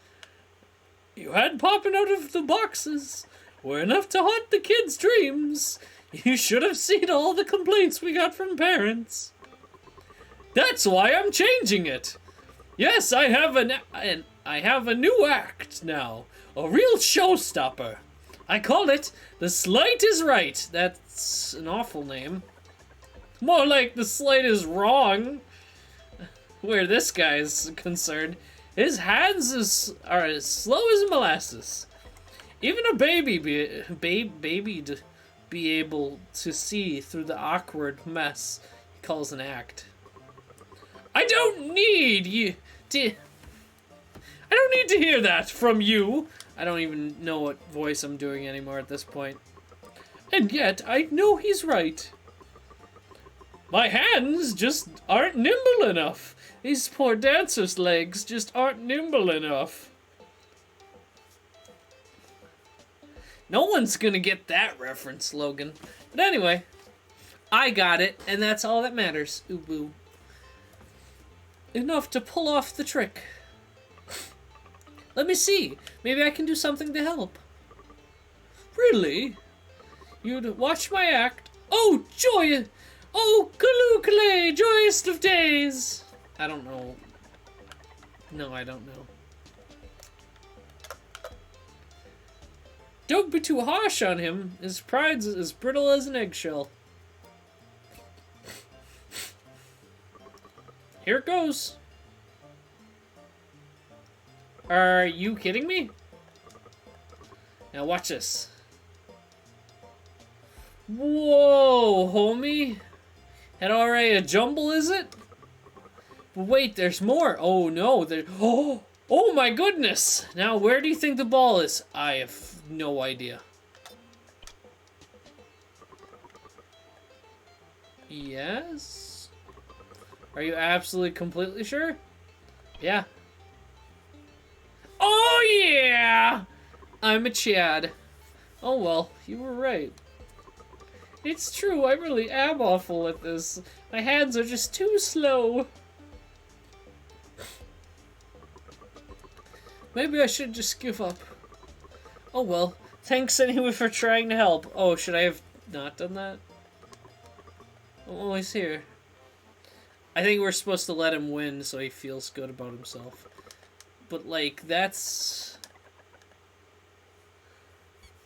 Speaker 1: You had popping out of the boxes were enough to haunt the kids' dreams. You should have seen all the complaints we got from parents. That's why I'm changing it. Yes, I have a new act now. A real showstopper. I call it The Slight is Right. That's an awful name. More like The Slight is Wrong. Where this guy is concerned, his hands are as slow as molasses. Even a baby'd be able to see through the awkward mess he calls an act. I I don't need you to... I don't need to hear that from you. I don't even know what voice I'm doing anymore at this point. And yet, I know he's right. My hands just aren't nimble enough. These poor dancer's legs just aren't nimble enough. No one's gonna get that reference, Logan. But anyway, I got it, and that's all that matters. UwU. Enough to pull off the trick. Let me see. Maybe I can do something to help. Really? You'd watch my act? Oh, joy! Oh, Kalukale, joyous of days! I don't know. No, I don't know. Don't be too harsh on him. His pride's as brittle as an eggshell. Here it goes. Are you kidding me? Now watch this. Whoa, homie. Had already a jumble, is it? But wait, there's more. Oh no, there. Oh my goodness. Now where do you think the ball is? I have no idea. Yes? Are you absolutely completely sure? Yeah. Oh yeah! I'm a Chad. Oh well, you were right. It's true, I really am awful at this. My hands are just too slow. Maybe I should just give up. Oh well, thanks anyway for trying to help. Oh, should I have not done that? I'm always here. I think we're supposed to let him win so he feels good about himself. But like, that's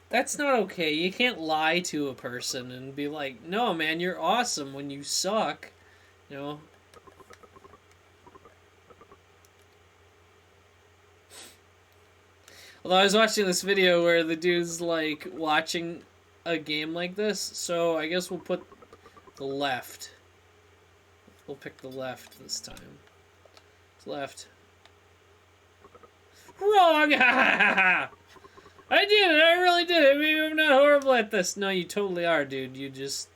Speaker 1: not okay. You can't lie to a person and be like, no man, you're awesome when you suck. You know? Although I was watching this video where the dude's like watching a game like this, so I guess we'll put the left. We'll pick the left this time. It's left. Wrong! I did it! I really did it! Maybe I'm not horrible at this. No, you totally are, dude. You just...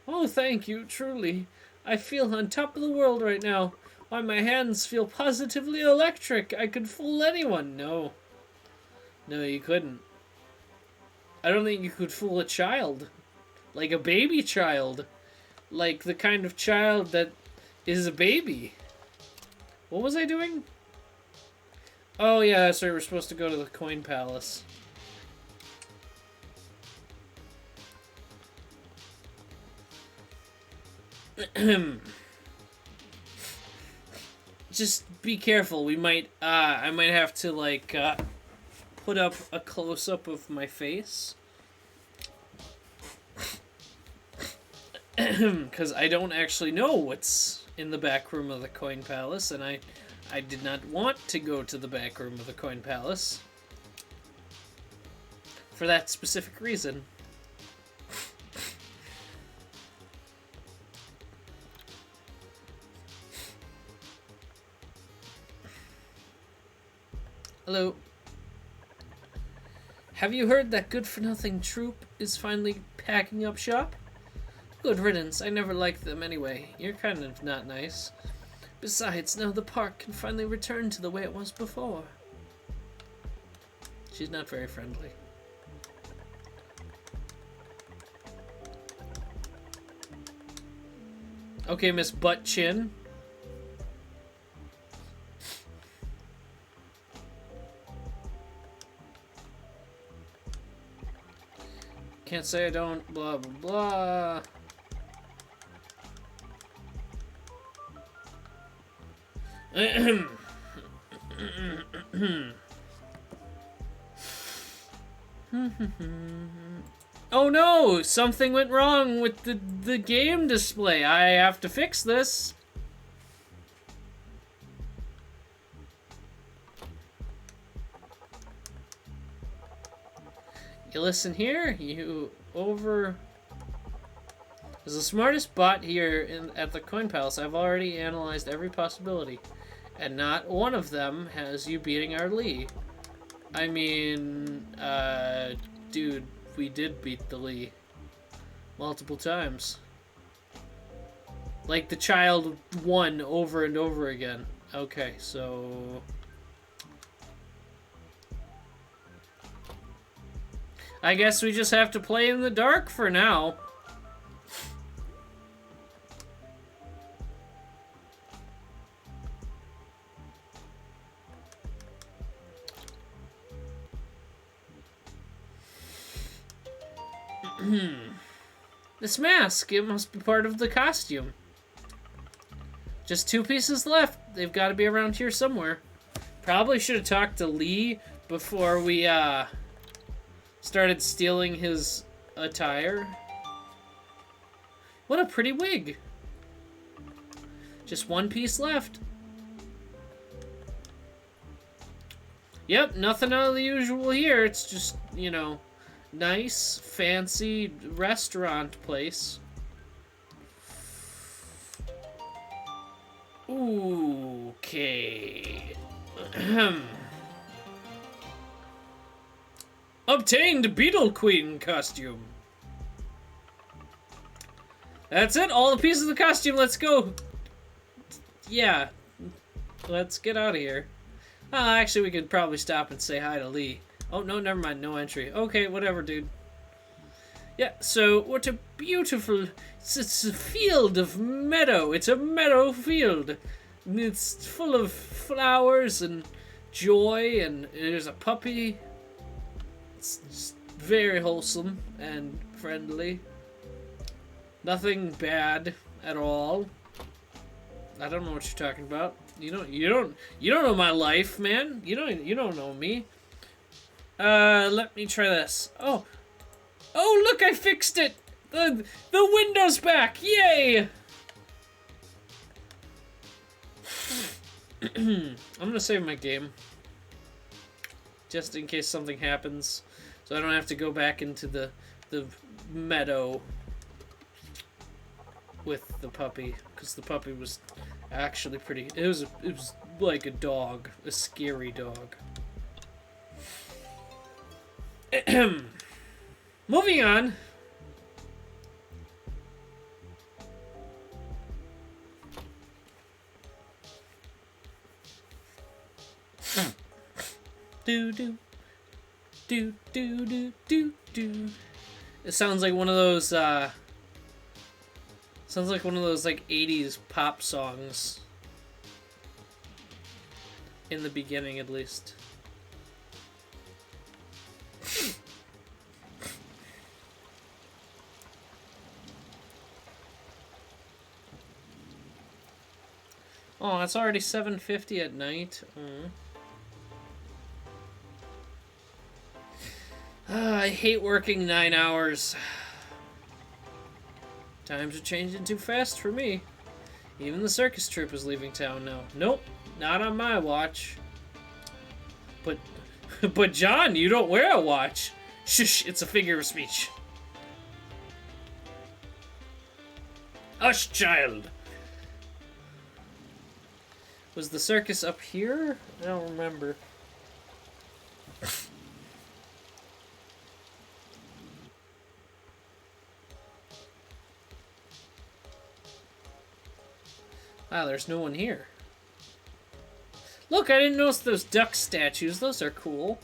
Speaker 1: Oh, thank you, truly. I feel on top of the world right now. Why, my hands feel positively electric. I could fool anyone. No. No, you couldn't. I don't think you could fool a child. Like a baby child. Like the kind of child that is a baby. What was I doing? Oh yeah, sorry, we're supposed to go to the coin palace. Just be careful. We might, I might have to like, put up a close-up of my face. Because I don't actually know what's in the back room of the coin palace, and I did not want to go to the back room of the coin palace for that specific reason. Hello. Have you heard that good-for-nothing troop is finally packing up shop? Good riddance. I never liked them anyway. You're kind of not nice. Besides, now the park can finally return to the way it was before. She's not very friendly. Okay, Miss Butt Chin. Can't say I don't, blah, blah, blah. Oh no! Something went wrong with the game display. I have to fix this. You listen here, you over... As the smartest bot here at the Coin Palace, I've already analyzed every possibility. And not one of them has you beating our Lee. I mean, dude, we did beat the Lee. Multiple times. Like the child won over and over again. Okay, so... I guess we just have to play in the dark for now. This mask, it must be part of the costume. Just 2 pieces left. They've got to be around here somewhere. Probably should have talked to Lee before we started stealing his attire. What a pretty wig. Just 1 piece left. Yep, nothing out of the usual here. It's just, you know, nice, fancy restaurant place. Okay. Obtained Beetle Queen costume. That's it, all the pieces of the costume, let's go. Yeah, let's get out of here. Actually, we could probably stop and say hi to Lee. Oh, no, never mind, no entry. Okay, whatever, dude. Yeah, so, what a beautiful... It's a field of meadow. It's a meadow field. It's full of flowers and joy, and there's a puppy. It's just very wholesome and friendly. Nothing bad at all. I don't know what you're talking about. You don't know my life, man. You don't know me. Let me try this. Oh, look, I fixed it. The window's back. Yay! I'm gonna save my game just in case something happens, so I don't have to go back into the meadow with the puppy, because the puppy was actually pretty. It was like a dog, a scary dog. Moving on. Do do do do do do do. It sounds like one of those like 80s pop songs. In the beginning, at least. Oh, it's already 7:50 at night. I hate working 9 hours. Times are changing too fast for me. Even the circus troupe is leaving town now. Nope, not on my watch. But John, you don't wear a watch. Shush, it's a figure of speech. Hush, child. Was the circus up here? I don't remember. Wow, there's no one here. Look, I didn't notice those duck statues. Those are cool.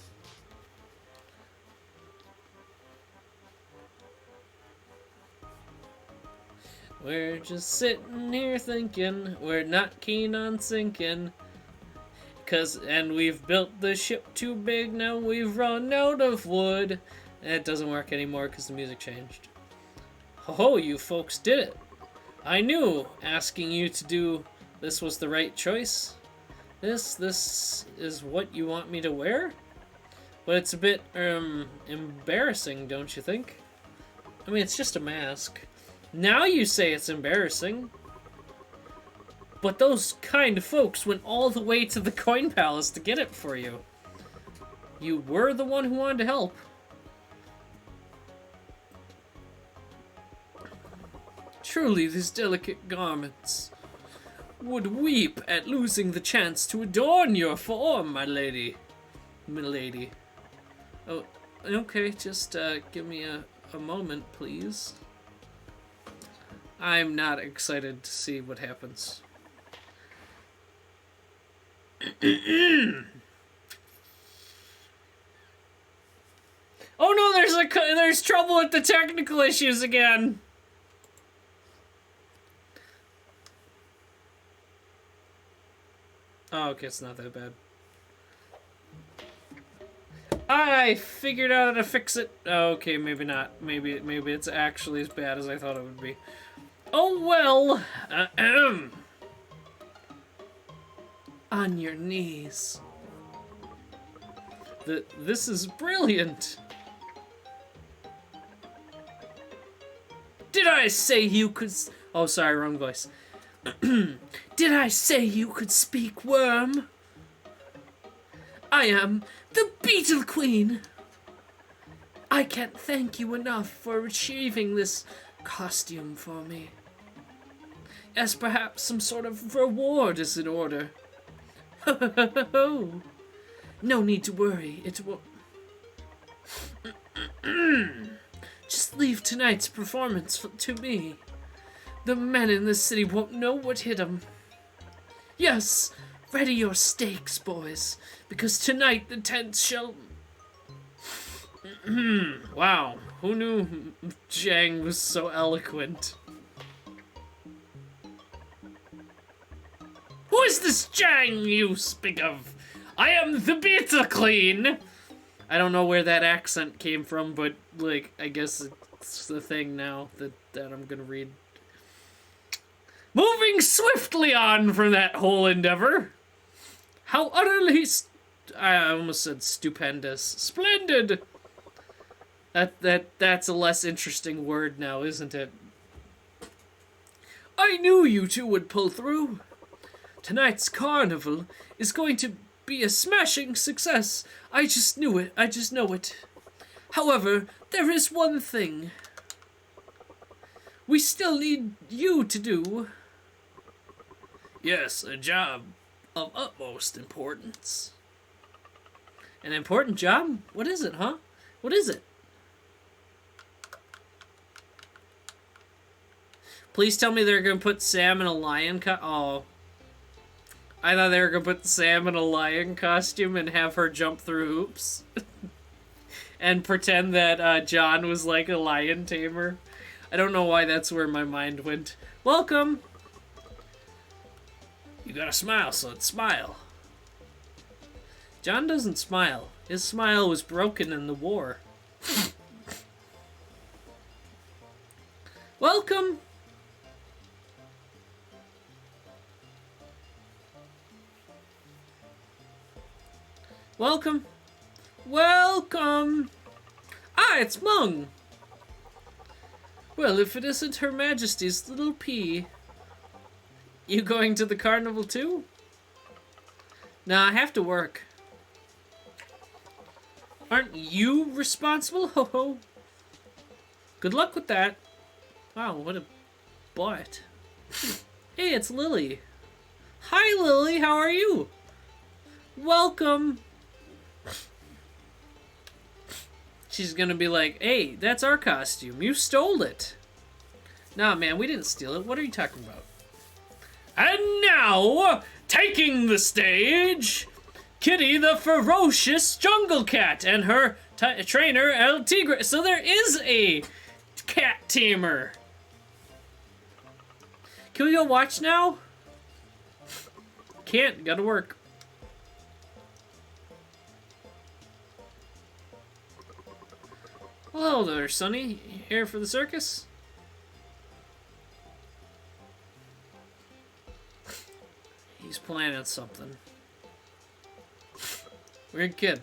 Speaker 1: We're just sitting here thinking we're not keen on sinking. And we've built the ship too big, now we've run out of wood. And it doesn't work anymore because the music changed. Ho-ho, you folks did it. I knew asking you to do this was the right choice. This is what you want me to wear? But it's a bit, embarrassing, don't you think? I mean, it's just a mask. Now you say it's embarrassing. But those kind folks went all the way to the Coin Palace to get it for you. You were the one who wanted to help. Truly, these delicate garments would weep at losing the chance to adorn your form, my lady. Milady. Oh, okay, just give me a moment, please. I'm not excited to see what happens. Oh no, there's trouble with the technical issues again. Oh, okay, it's not that bad. I figured out how to fix it. Oh, okay, maybe not. Maybe it's actually as bad as I thought it would be. Oh well. On your knees. This is brilliant. Did I say you could... Oh, sorry, wrong voice. Did I say you could speak, worm? I am the Beetle Queen. I can't thank you enough for achieving this costume for me. As perhaps some sort of reward is in order. No need to worry, it will... Just leave tonight's performance to me. The men in the city won't know what hit them. Yes, ready your stakes, boys, because tonight the tents shall... Wow, who knew Jang was so eloquent? Who is this Jang you speak of? I am the Beetle Queen! I don't know where that accent came from, but, like, I guess it's the thing now that I'm gonna read. Moving swiftly on from that whole endeavor. How utterly... I almost said stupendous. Splendid! That's a less interesting word now, isn't it? I knew you two would pull through. Tonight's carnival is going to be a smashing success. I just knew it. I just know it. However, there is one thing. We still need you to do. Yes, a job of utmost importance. An important job? What is it, huh? What is it? Please tell me they're gonna put Sam in a lion Oh. I thought they were gonna put Sam in a lion costume and have her jump through hoops. And pretend that John was like a lion tamer. I don't know why that's where my mind went. Welcome! You gotta smile, so let's smile. John doesn't smile. His smile was broken in the war. Welcome! Welcome! Welcome! Ah, it's Mung! Well, if it isn't Her Majesty's little pea. You going to the carnival too? Nah, I have to work. Aren't you responsible? Ho ho. Good luck with that. Wow, what a butt. Hey, it's Lily. Hi, Lily, how are you? Welcome. She's gonna be like, hey, that's our costume. You stole it. Nah, man, we didn't steal it. What are you talking about? And now, taking the stage, Kitty the ferocious jungle cat and her trainer El Tigre. So there is a cat tamer. Can we go watch now? Can't, gotta work. Hello there, Sonny. Here for the circus? He's planning something. Weird kid.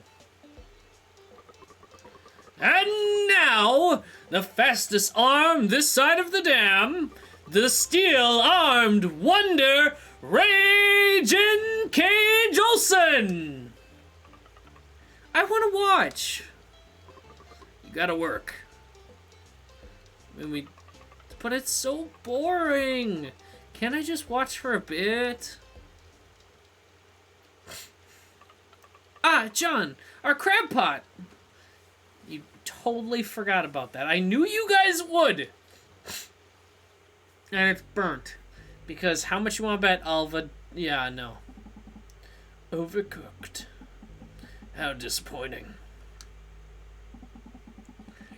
Speaker 1: And now, the fastest arm this side of the dam, the steel-armed wonder, Raging Cage Olsen! I want to watch. You gotta work. I mean, But it's so boring. Can't I just watch for a bit? Ah, John, our crab pot. You totally forgot about that. I knew you guys would. And it's burnt. Because how much you want to bet Alva... Yeah, no. Overcooked. How disappointing.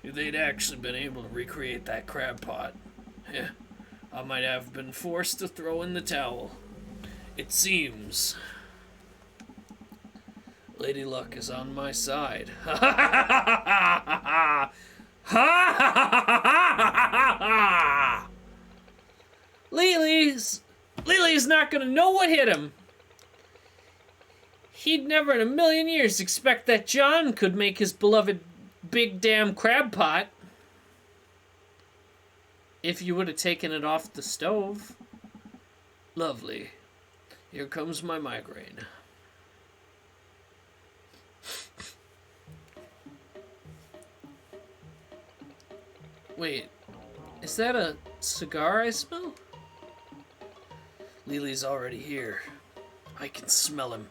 Speaker 1: If they'd actually been able to recreate that crab pot, I might have been forced to throw in the towel. It seems Lady Luck is on my side. Ha ha ha ha ha ha ha ha ha. Lily's not gonna know what hit him. He'd never in a million years expect that John could make his beloved big damn crab pot. If you would have taken it off the stove. Lovely. Here comes my migraine. Wait, is that a cigar I smell? Lily's already here. I can smell him.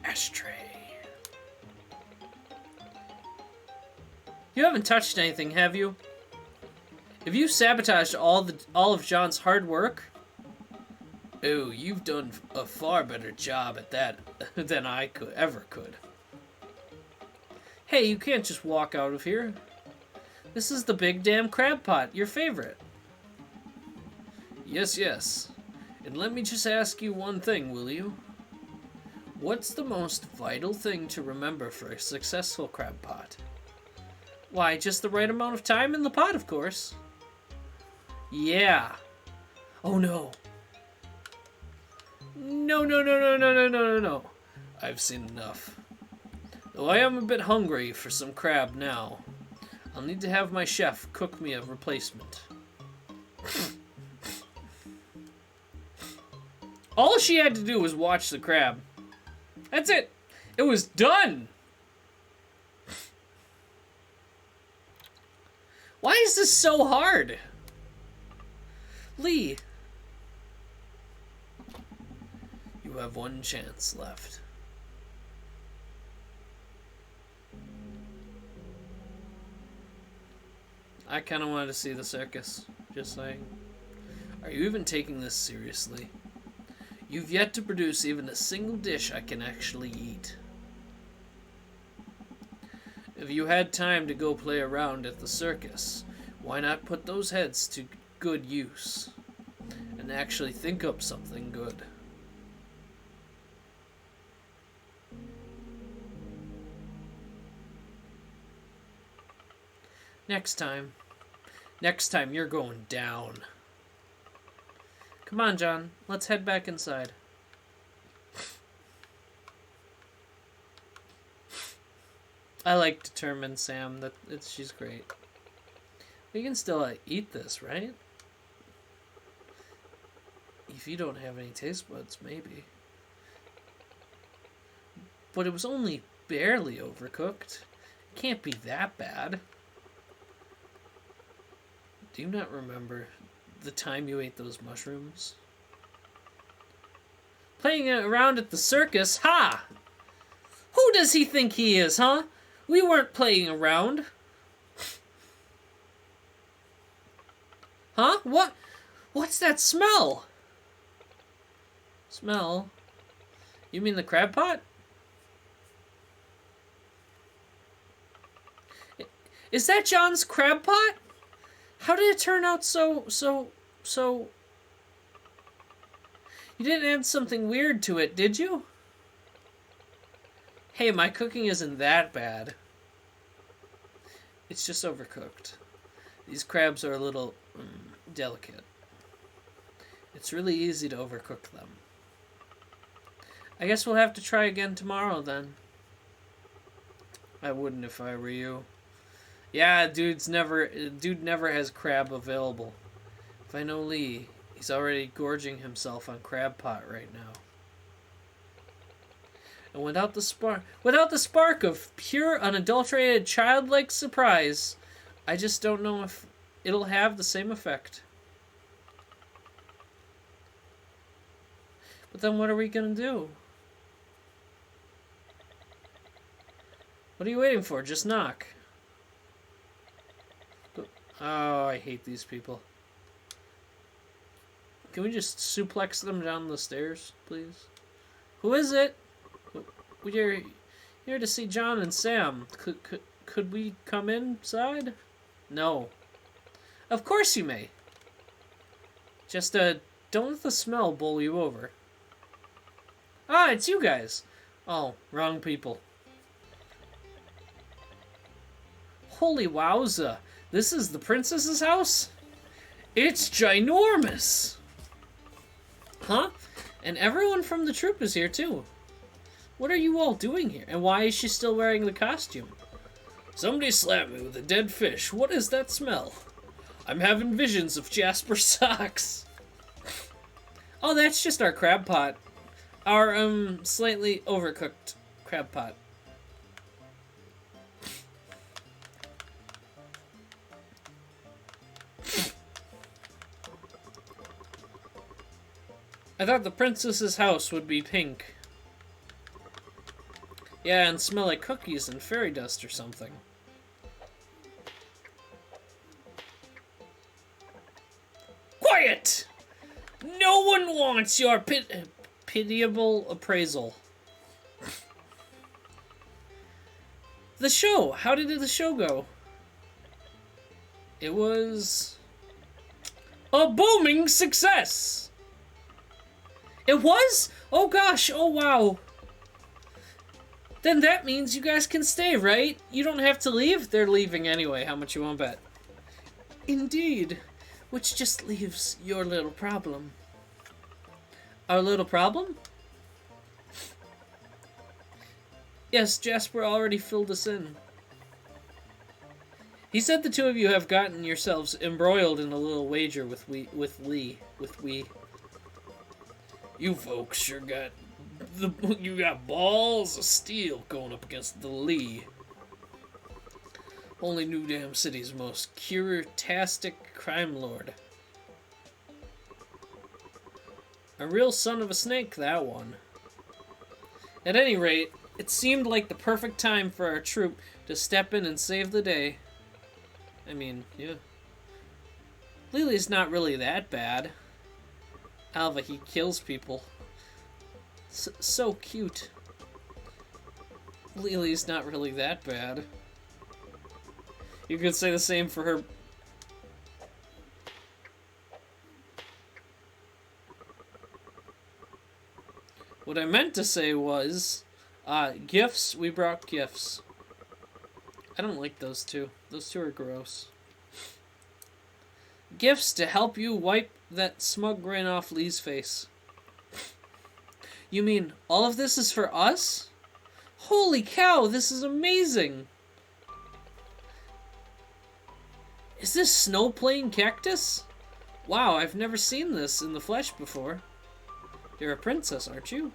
Speaker 1: Ashtray. You haven't touched anything, have you? Have you sabotaged all of John's hard work? Oh, you've done a far better job at that than I ever could. Hey, you can't just walk out of here. This is the big damn crab pot, your favorite. Yes. And let me just ask you one thing, will you? What's the most vital thing to remember for a successful crab pot? Why, just the right amount of time in the pot, of course. Yeah. Oh no. No. I've seen enough. Though I am a bit hungry for some crab now, I'll need to have my chef cook me a replacement. All she had to do was watch the crab. That's it. It was done. Why is this so hard? Lee. You have one chance left. I kind of wanted to see the circus. Just saying. Are you even taking this seriously? You've yet to produce even a single dish I can actually eat. If you had time to go play around at the circus, why not put those heads to good use and actually think up something good? Next time you're going down. Come on, John. Let's head back inside. I like determined Sam. She's great. We can still eat this, right? If you don't have any taste buds, maybe. But it was only barely overcooked. Can't be that bad. Do you not remember the time you ate those mushrooms? Playing around at the circus? Ha! Who does he think he is, huh? We weren't playing around. Huh? What's that smell? Smell? You mean the crab pot? Is that John's crab pot? How did it turn out so... You didn't add something weird to it, did you? Hey, my cooking isn't that bad. It's just overcooked. These crabs are a little delicate. It's really easy to overcook them. I guess we'll have to try again tomorrow then. I wouldn't if I were you. Yeah, dude never has crab available. If I know Lee, he's already gorging himself on crab pot right now. And without the spark of pure, unadulterated, childlike surprise, I just don't know if it'll have the same effect. But then what are we gonna do? What are you waiting for? Just knock. Oh, I hate these people. Can we just suplex them down the stairs, please? Who is it? We're here to see John and Sam. Could we come inside? No. Of course you may. Just, don't let the smell bowl you over. Ah, it's you guys. Oh, wrong people. Holy wowza. This is the princess's house? It's ginormous! Huh? And everyone from the troupe is here, too. What are you all doing here? And why is she still wearing the costume? Somebody slapped me with a dead fish. What is that smell? I'm having visions of Jasper socks. Oh, that's just our crab pot. Our, slightly overcooked crab pot. I thought the princess's house would be pink. Yeah, and smell like cookies and fairy dust or something. Quiet! No one wants your pitiable appraisal. The show! How did the show go? It was a booming success! It was? Oh gosh, oh wow. Then that means you guys can stay, right? You don't have to leave? They're leaving anyway, how much you want to bet? Indeed. Which just leaves your little problem. Our little problem? Yes, Jasper already filled us in. He said the two of you have gotten yourselves embroiled in a little wager with we. You folks sure got you got balls of steel going up against the Lee. Only New Dam City's most curitastic crime lord. A real son of a snake, that one. At any rate, it seemed like the perfect time for our troop to step in and save the day. I mean, yeah. Lily's not really that bad. Alva, he kills people. So cute. Lily's not really that bad. You could say the same for her. What I meant to say was, gifts, we brought gifts. I don't like those two. Those two are gross. Gifts to help you wipe that smug grin off Lee's face. You mean all of this is for us? Holy cow, this is amazing! Is this snow plane cactus? Wow, I've never seen this in the flesh before. You're a princess, aren't you?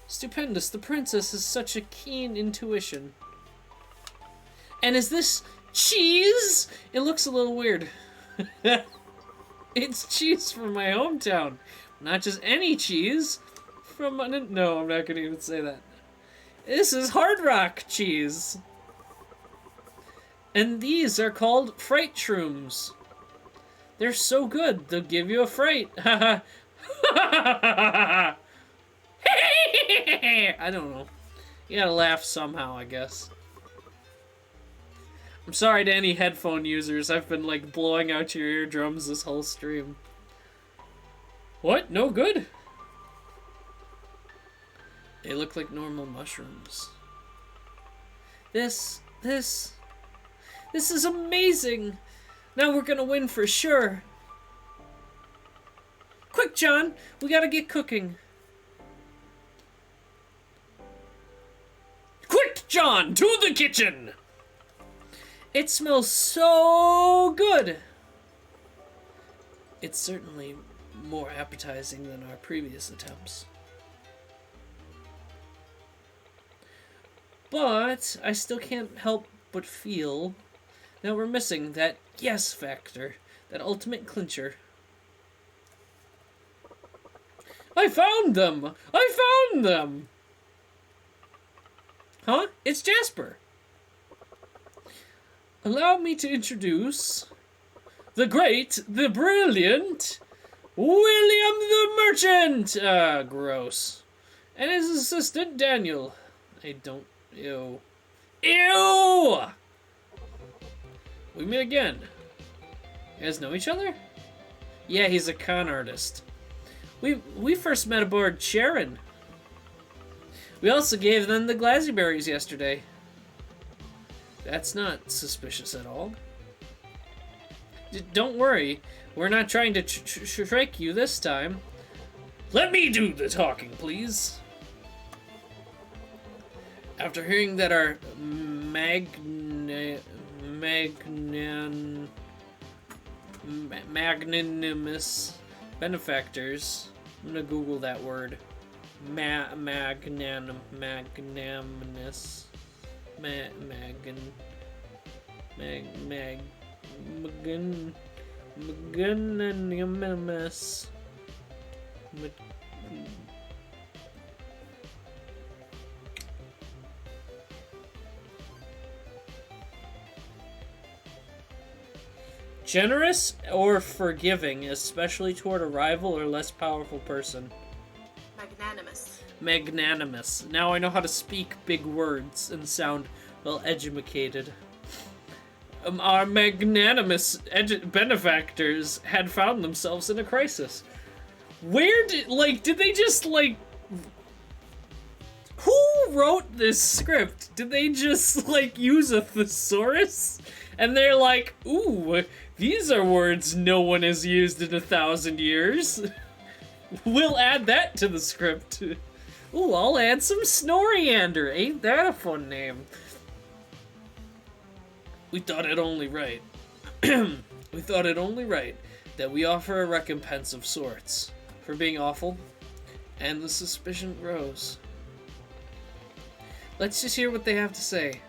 Speaker 1: Stupendous, the princess has such a keen intuition. And is this cheese? It looks a little weird. It's cheese from my hometown. Not just any cheese. No, I'm not gonna even say that. This is Hard Rock cheese. And these are called fright shrooms. They're so good, they'll give you a fright. I don't know. You gotta laugh somehow, I guess. I'm sorry to any headphone users. I've been, like, blowing out your eardrums this whole stream. What? No good? They look like normal mushrooms. This is amazing! Now we're gonna win for sure. Quick, John! We gotta get cooking. Quick, John! To the kitchen! It smells so good! It's certainly more appetizing than our previous attempts. But I still can't help but feel Now we're missing that yes factor, that ultimate clincher. I found them! I found them! Huh? It's Jasper. Allow me to introduce the great, the brilliant William the Merchant! Ah, gross. And his assistant, Daniel. I don't... Ew. Ew! We meet again. You guys know each other? Yeah, he's a con artist. We first met aboard Sharon. We also gave them the Glazzyberries yesterday. That's not suspicious at all. Don't worry, we're not trying to trick you this time. Let me do the talking, please. After hearing that our magnanimous benefactors, I'm gonna Google that word. Magnanimous. Magnanimous. Generous or forgiving, especially toward a rival or less powerful person.
Speaker 2: Magnanimous.
Speaker 1: Magnanimous. Now I know how to speak big words and sound well educated. Our magnanimous benefactors had found themselves in a crisis. Where did they just, like... Who wrote this script? Did they just, like, use a thesaurus? And they're like, ooh, these are words no one has used in 1,000 years. We'll add that to the script. Ooh, I'll add some Snoriander. Ain't that a fun name? We thought it only right. We thought it only right that we offer a recompense of sorts for being awful, and the suspicion grows. Let's just hear what they have to say.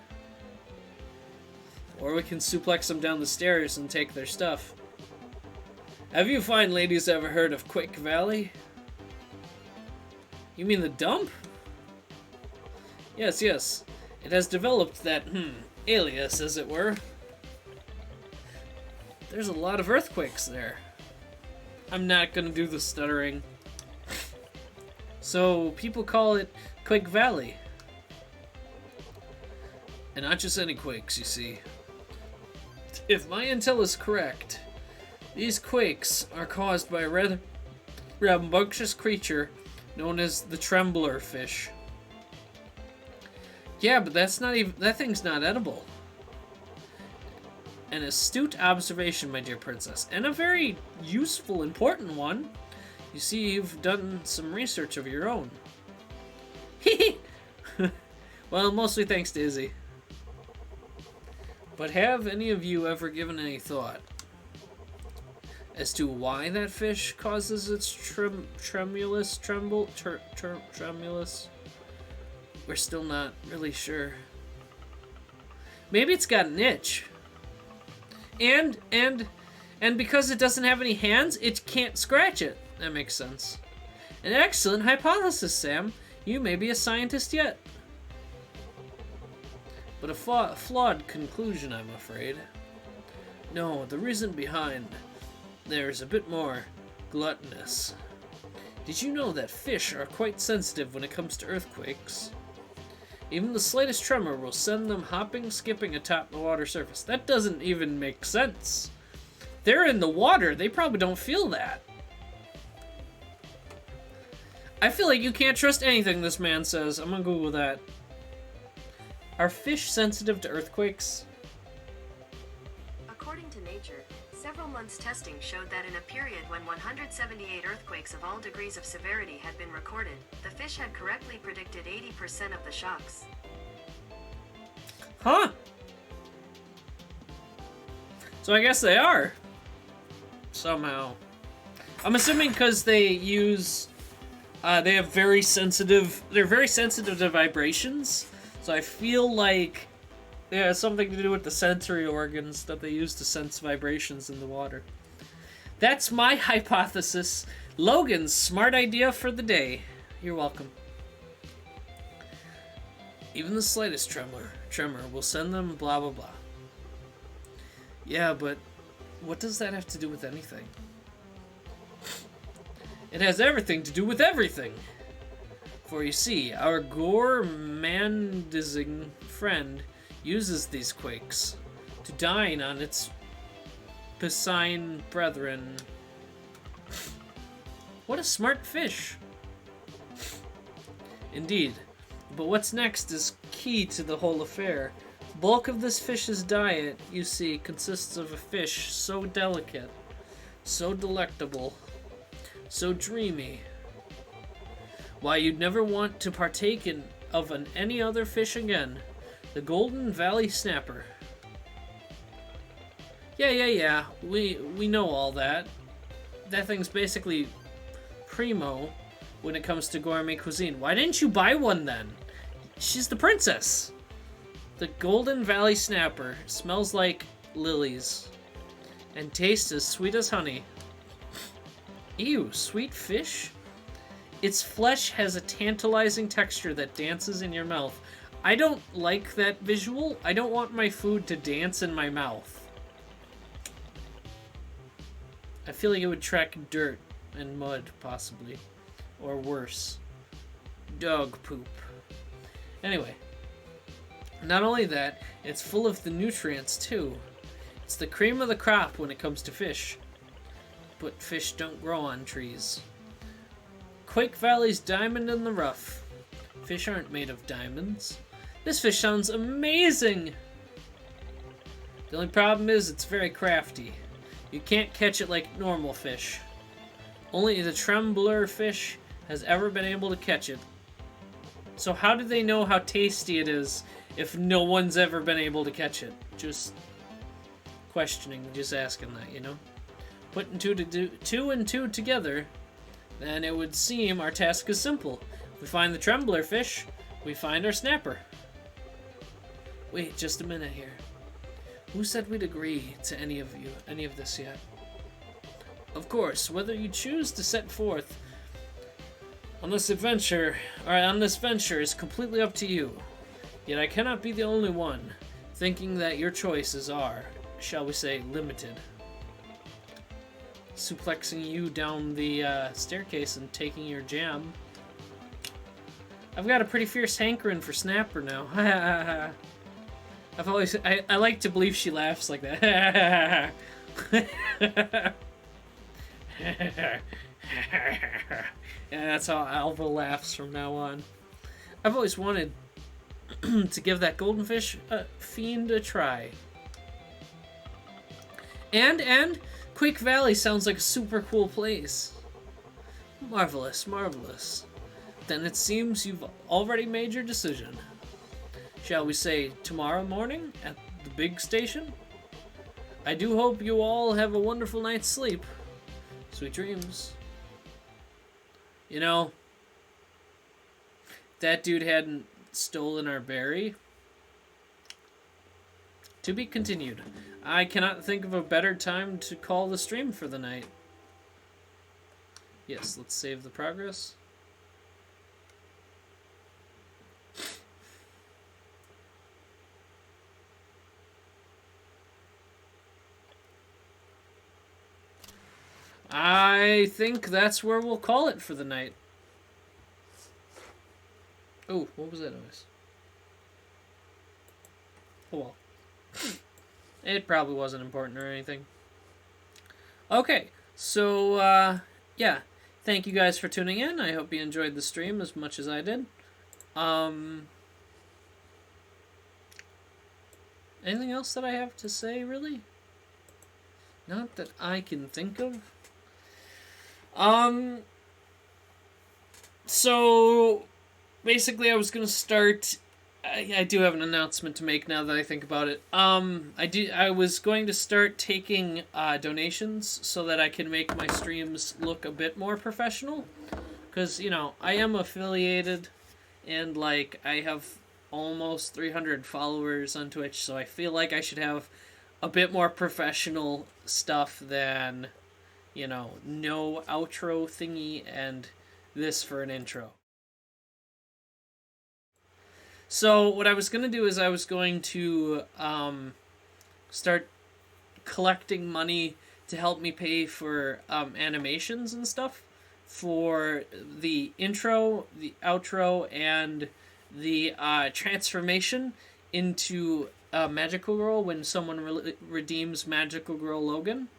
Speaker 1: Or we can suplex them down the stairs and take their stuff. Have you fine ladies ever heard of Quick Valley? You mean the dump? Yes, yes. It has developed that, alias, as it were. There's a lot of earthquakes there. I'm not gonna do the stuttering. So, people call it Quick Valley. And not just any quakes, you see. If my intel is correct, these quakes are caused by a rather rambunctious creature known as the trembler fish. Yeah, but that thing's not edible. An astute observation, my dear princess, and a very useful, important one. You see, you've done some research of your own. Hee Well, mostly thanks to Izzy. But have any of you ever given any thought as to why that fish causes its tremulous? We're still not really sure. Maybe it's got an itch. And because it doesn't have any hands, it can't scratch it. That makes sense. An excellent hypothesis, Sam. You may be a scientist yet. But a flawed conclusion, I'm afraid. No, the reason behind there's a bit more gluttonous. Did you know that fish are quite sensitive when it comes to earthquakes? Even the slightest tremor will send them hopping, skipping atop the water surface. That doesn't even make sense. They're in the water. They probably don't feel that. I feel like you can't trust anything this man says. I'm gonna Google that. Are fish sensitive to earthquakes?
Speaker 2: According to Nature, several months' testing showed that in a period when 178 earthquakes of all degrees of severity had been recorded, the fish had correctly predicted 80% of the shocks.
Speaker 1: Huh? So I guess they are. Somehow. I'm assuming because they use... they have very sensitive... They're very sensitive to vibrations. So I feel like Yeah, it's something to do with the sensory organs that they use to sense vibrations in the water. That's my hypothesis. Logan's smart idea for the day. You're welcome. Even the slightest tremor will send them blah blah blah. Yeah, but what does that have to do with anything? It has everything to do with everything. For you see, our gormandizing friend uses these quakes to dine on its piscine brethren. What a smart fish! Indeed. But what's next is key to the whole affair. The bulk of this fish's diet, you see, consists of a fish so delicate, so delectable, so dreamy. Why, you'd never want to partake of any other fish again. The Golden Valley Snapper. Yeah. We know all that. That thing's basically primo when it comes to gourmet cuisine. Why didn't you buy one then? She's the princess. The Golden Valley Snapper smells like lilies and tastes as sweet as honey. Ew, sweet fish? Its flesh has a tantalizing texture that dances in your mouth. I don't like that visual. I don't want my food to dance in my mouth. I feel like it would track dirt and mud, possibly. Or worse. Dog poop. Anyway. Not only that, it's full of the nutrients, too. It's the cream of the crop when it comes to fish. But fish don't grow on trees. Quake Valley's diamond in the rough. Fish aren't made of diamonds. This fish sounds amazing! The only problem is it's very crafty. You can't catch it like normal fish. Only the trembler fish has ever been able to catch it. So how do they know how tasty it is if no one's ever been able to catch it? Just questioning, just asking that, you know? Putting two and two together, then it would seem our task is simple. We find the trembler fish, we find our snapper. Wait, just a minute here. Who said we'd agree to any of this yet? Of course, whether you choose to set forth on this venture is completely up to you. Yet I cannot be the only one thinking that your choices are, shall we say, limited. Suplexing you down the staircase and taking your jam. I've got a pretty fierce hankering for snapper now. I like to believe she laughs like that. Yeah, that's how Alva laughs from now on. I've always wanted to give that golden fish fiend a try. And Quake Valley sounds like a super cool place. Marvelous, marvelous. Then it seems you've already made your decision. Shall we say tomorrow morning at the big station? I do hope you all have a wonderful night's sleep. Sweet dreams. You know, that dude hadn't stolen our berry. To be continued. I cannot think of a better time to call the stream for the night. Yes, let's save the progress. I think that's where we'll call it for the night. Oh, what was that noise? Oh well. It probably wasn't important or anything. Okay, so, yeah. Thank you guys for tuning in. I hope you enjoyed the stream as much as I did. Anything else that I have to say, really? Not that I can think of. So, basically I was going to start... I do have an announcement to make now that I think about it. I was going to start taking donations so that I can make my streams look a bit more professional. Because, you know, I am affiliated and, like, I have almost 300 followers on Twitch, so I feel like I should have a bit more professional stuff than, you know, no outro thingy and this for an intro. So what I was going to do is I was going to start collecting money to help me pay for animations and stuff for the intro, the outro, and the transformation into Magical Girl when someone redeems Magical Girl Logan.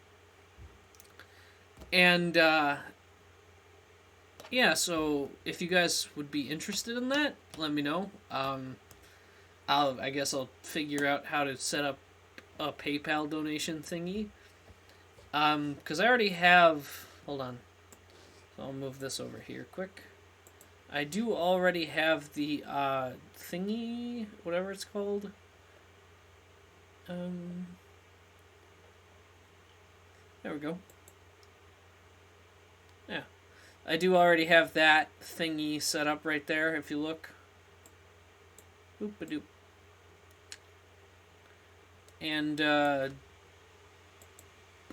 Speaker 1: And yeah, so if you guys would be interested in that, let me know. I guess I'll figure out how to set up a PayPal donation thingy. Because I already have... Hold on. I'll move this over here quick. I do already have the thingy, whatever it's called. There we go. Yeah. I do already have that thingy set up right there, if you look. Boop-a-doop. And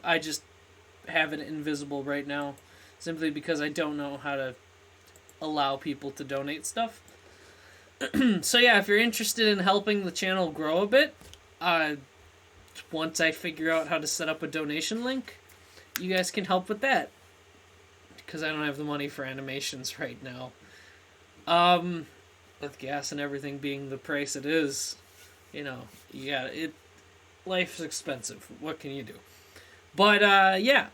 Speaker 1: I just have it invisible right now, simply because I don't know how to allow people to donate stuff. So yeah, if you're interested in helping the channel grow a bit, once I figure out how to set up a donation link, you guys can help with that. Because I don't have the money for animations right now. With gas and everything being the price it is, you know, life's expensive. What can you do? But, yeah.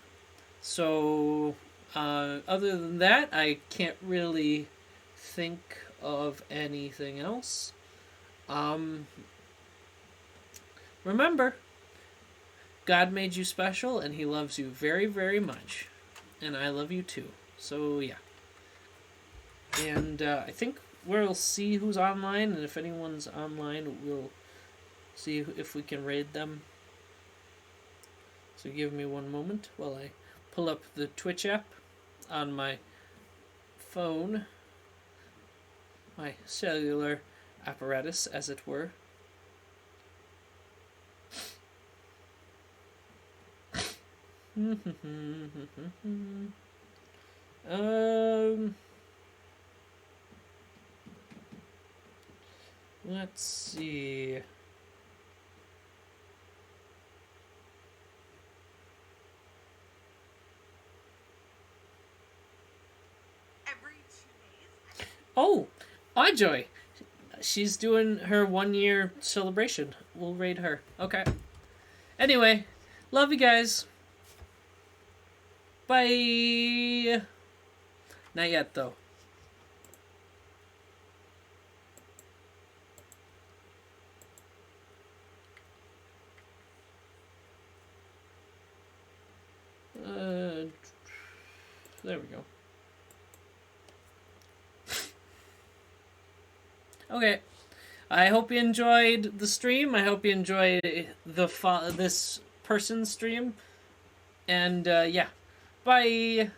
Speaker 1: So, other than that, I can't really think of anything else. Remember, God made you special, and He loves you very, very much. And I love you too. So, yeah. And I think we'll see who's online, and if anyone's online, we'll see if we can raid them. So give me one moment while I pull up the Twitch app on my phone. My cellular apparatus, as it were. Let's see. Oh, Joy. She's doing her 1-year celebration. We'll raid her. Okay. Anyway, love you guys. Bye. Not yet, though. There we go. Okay. I hope you enjoyed the stream. I hope you enjoyed this person's stream. And, yeah. Bye!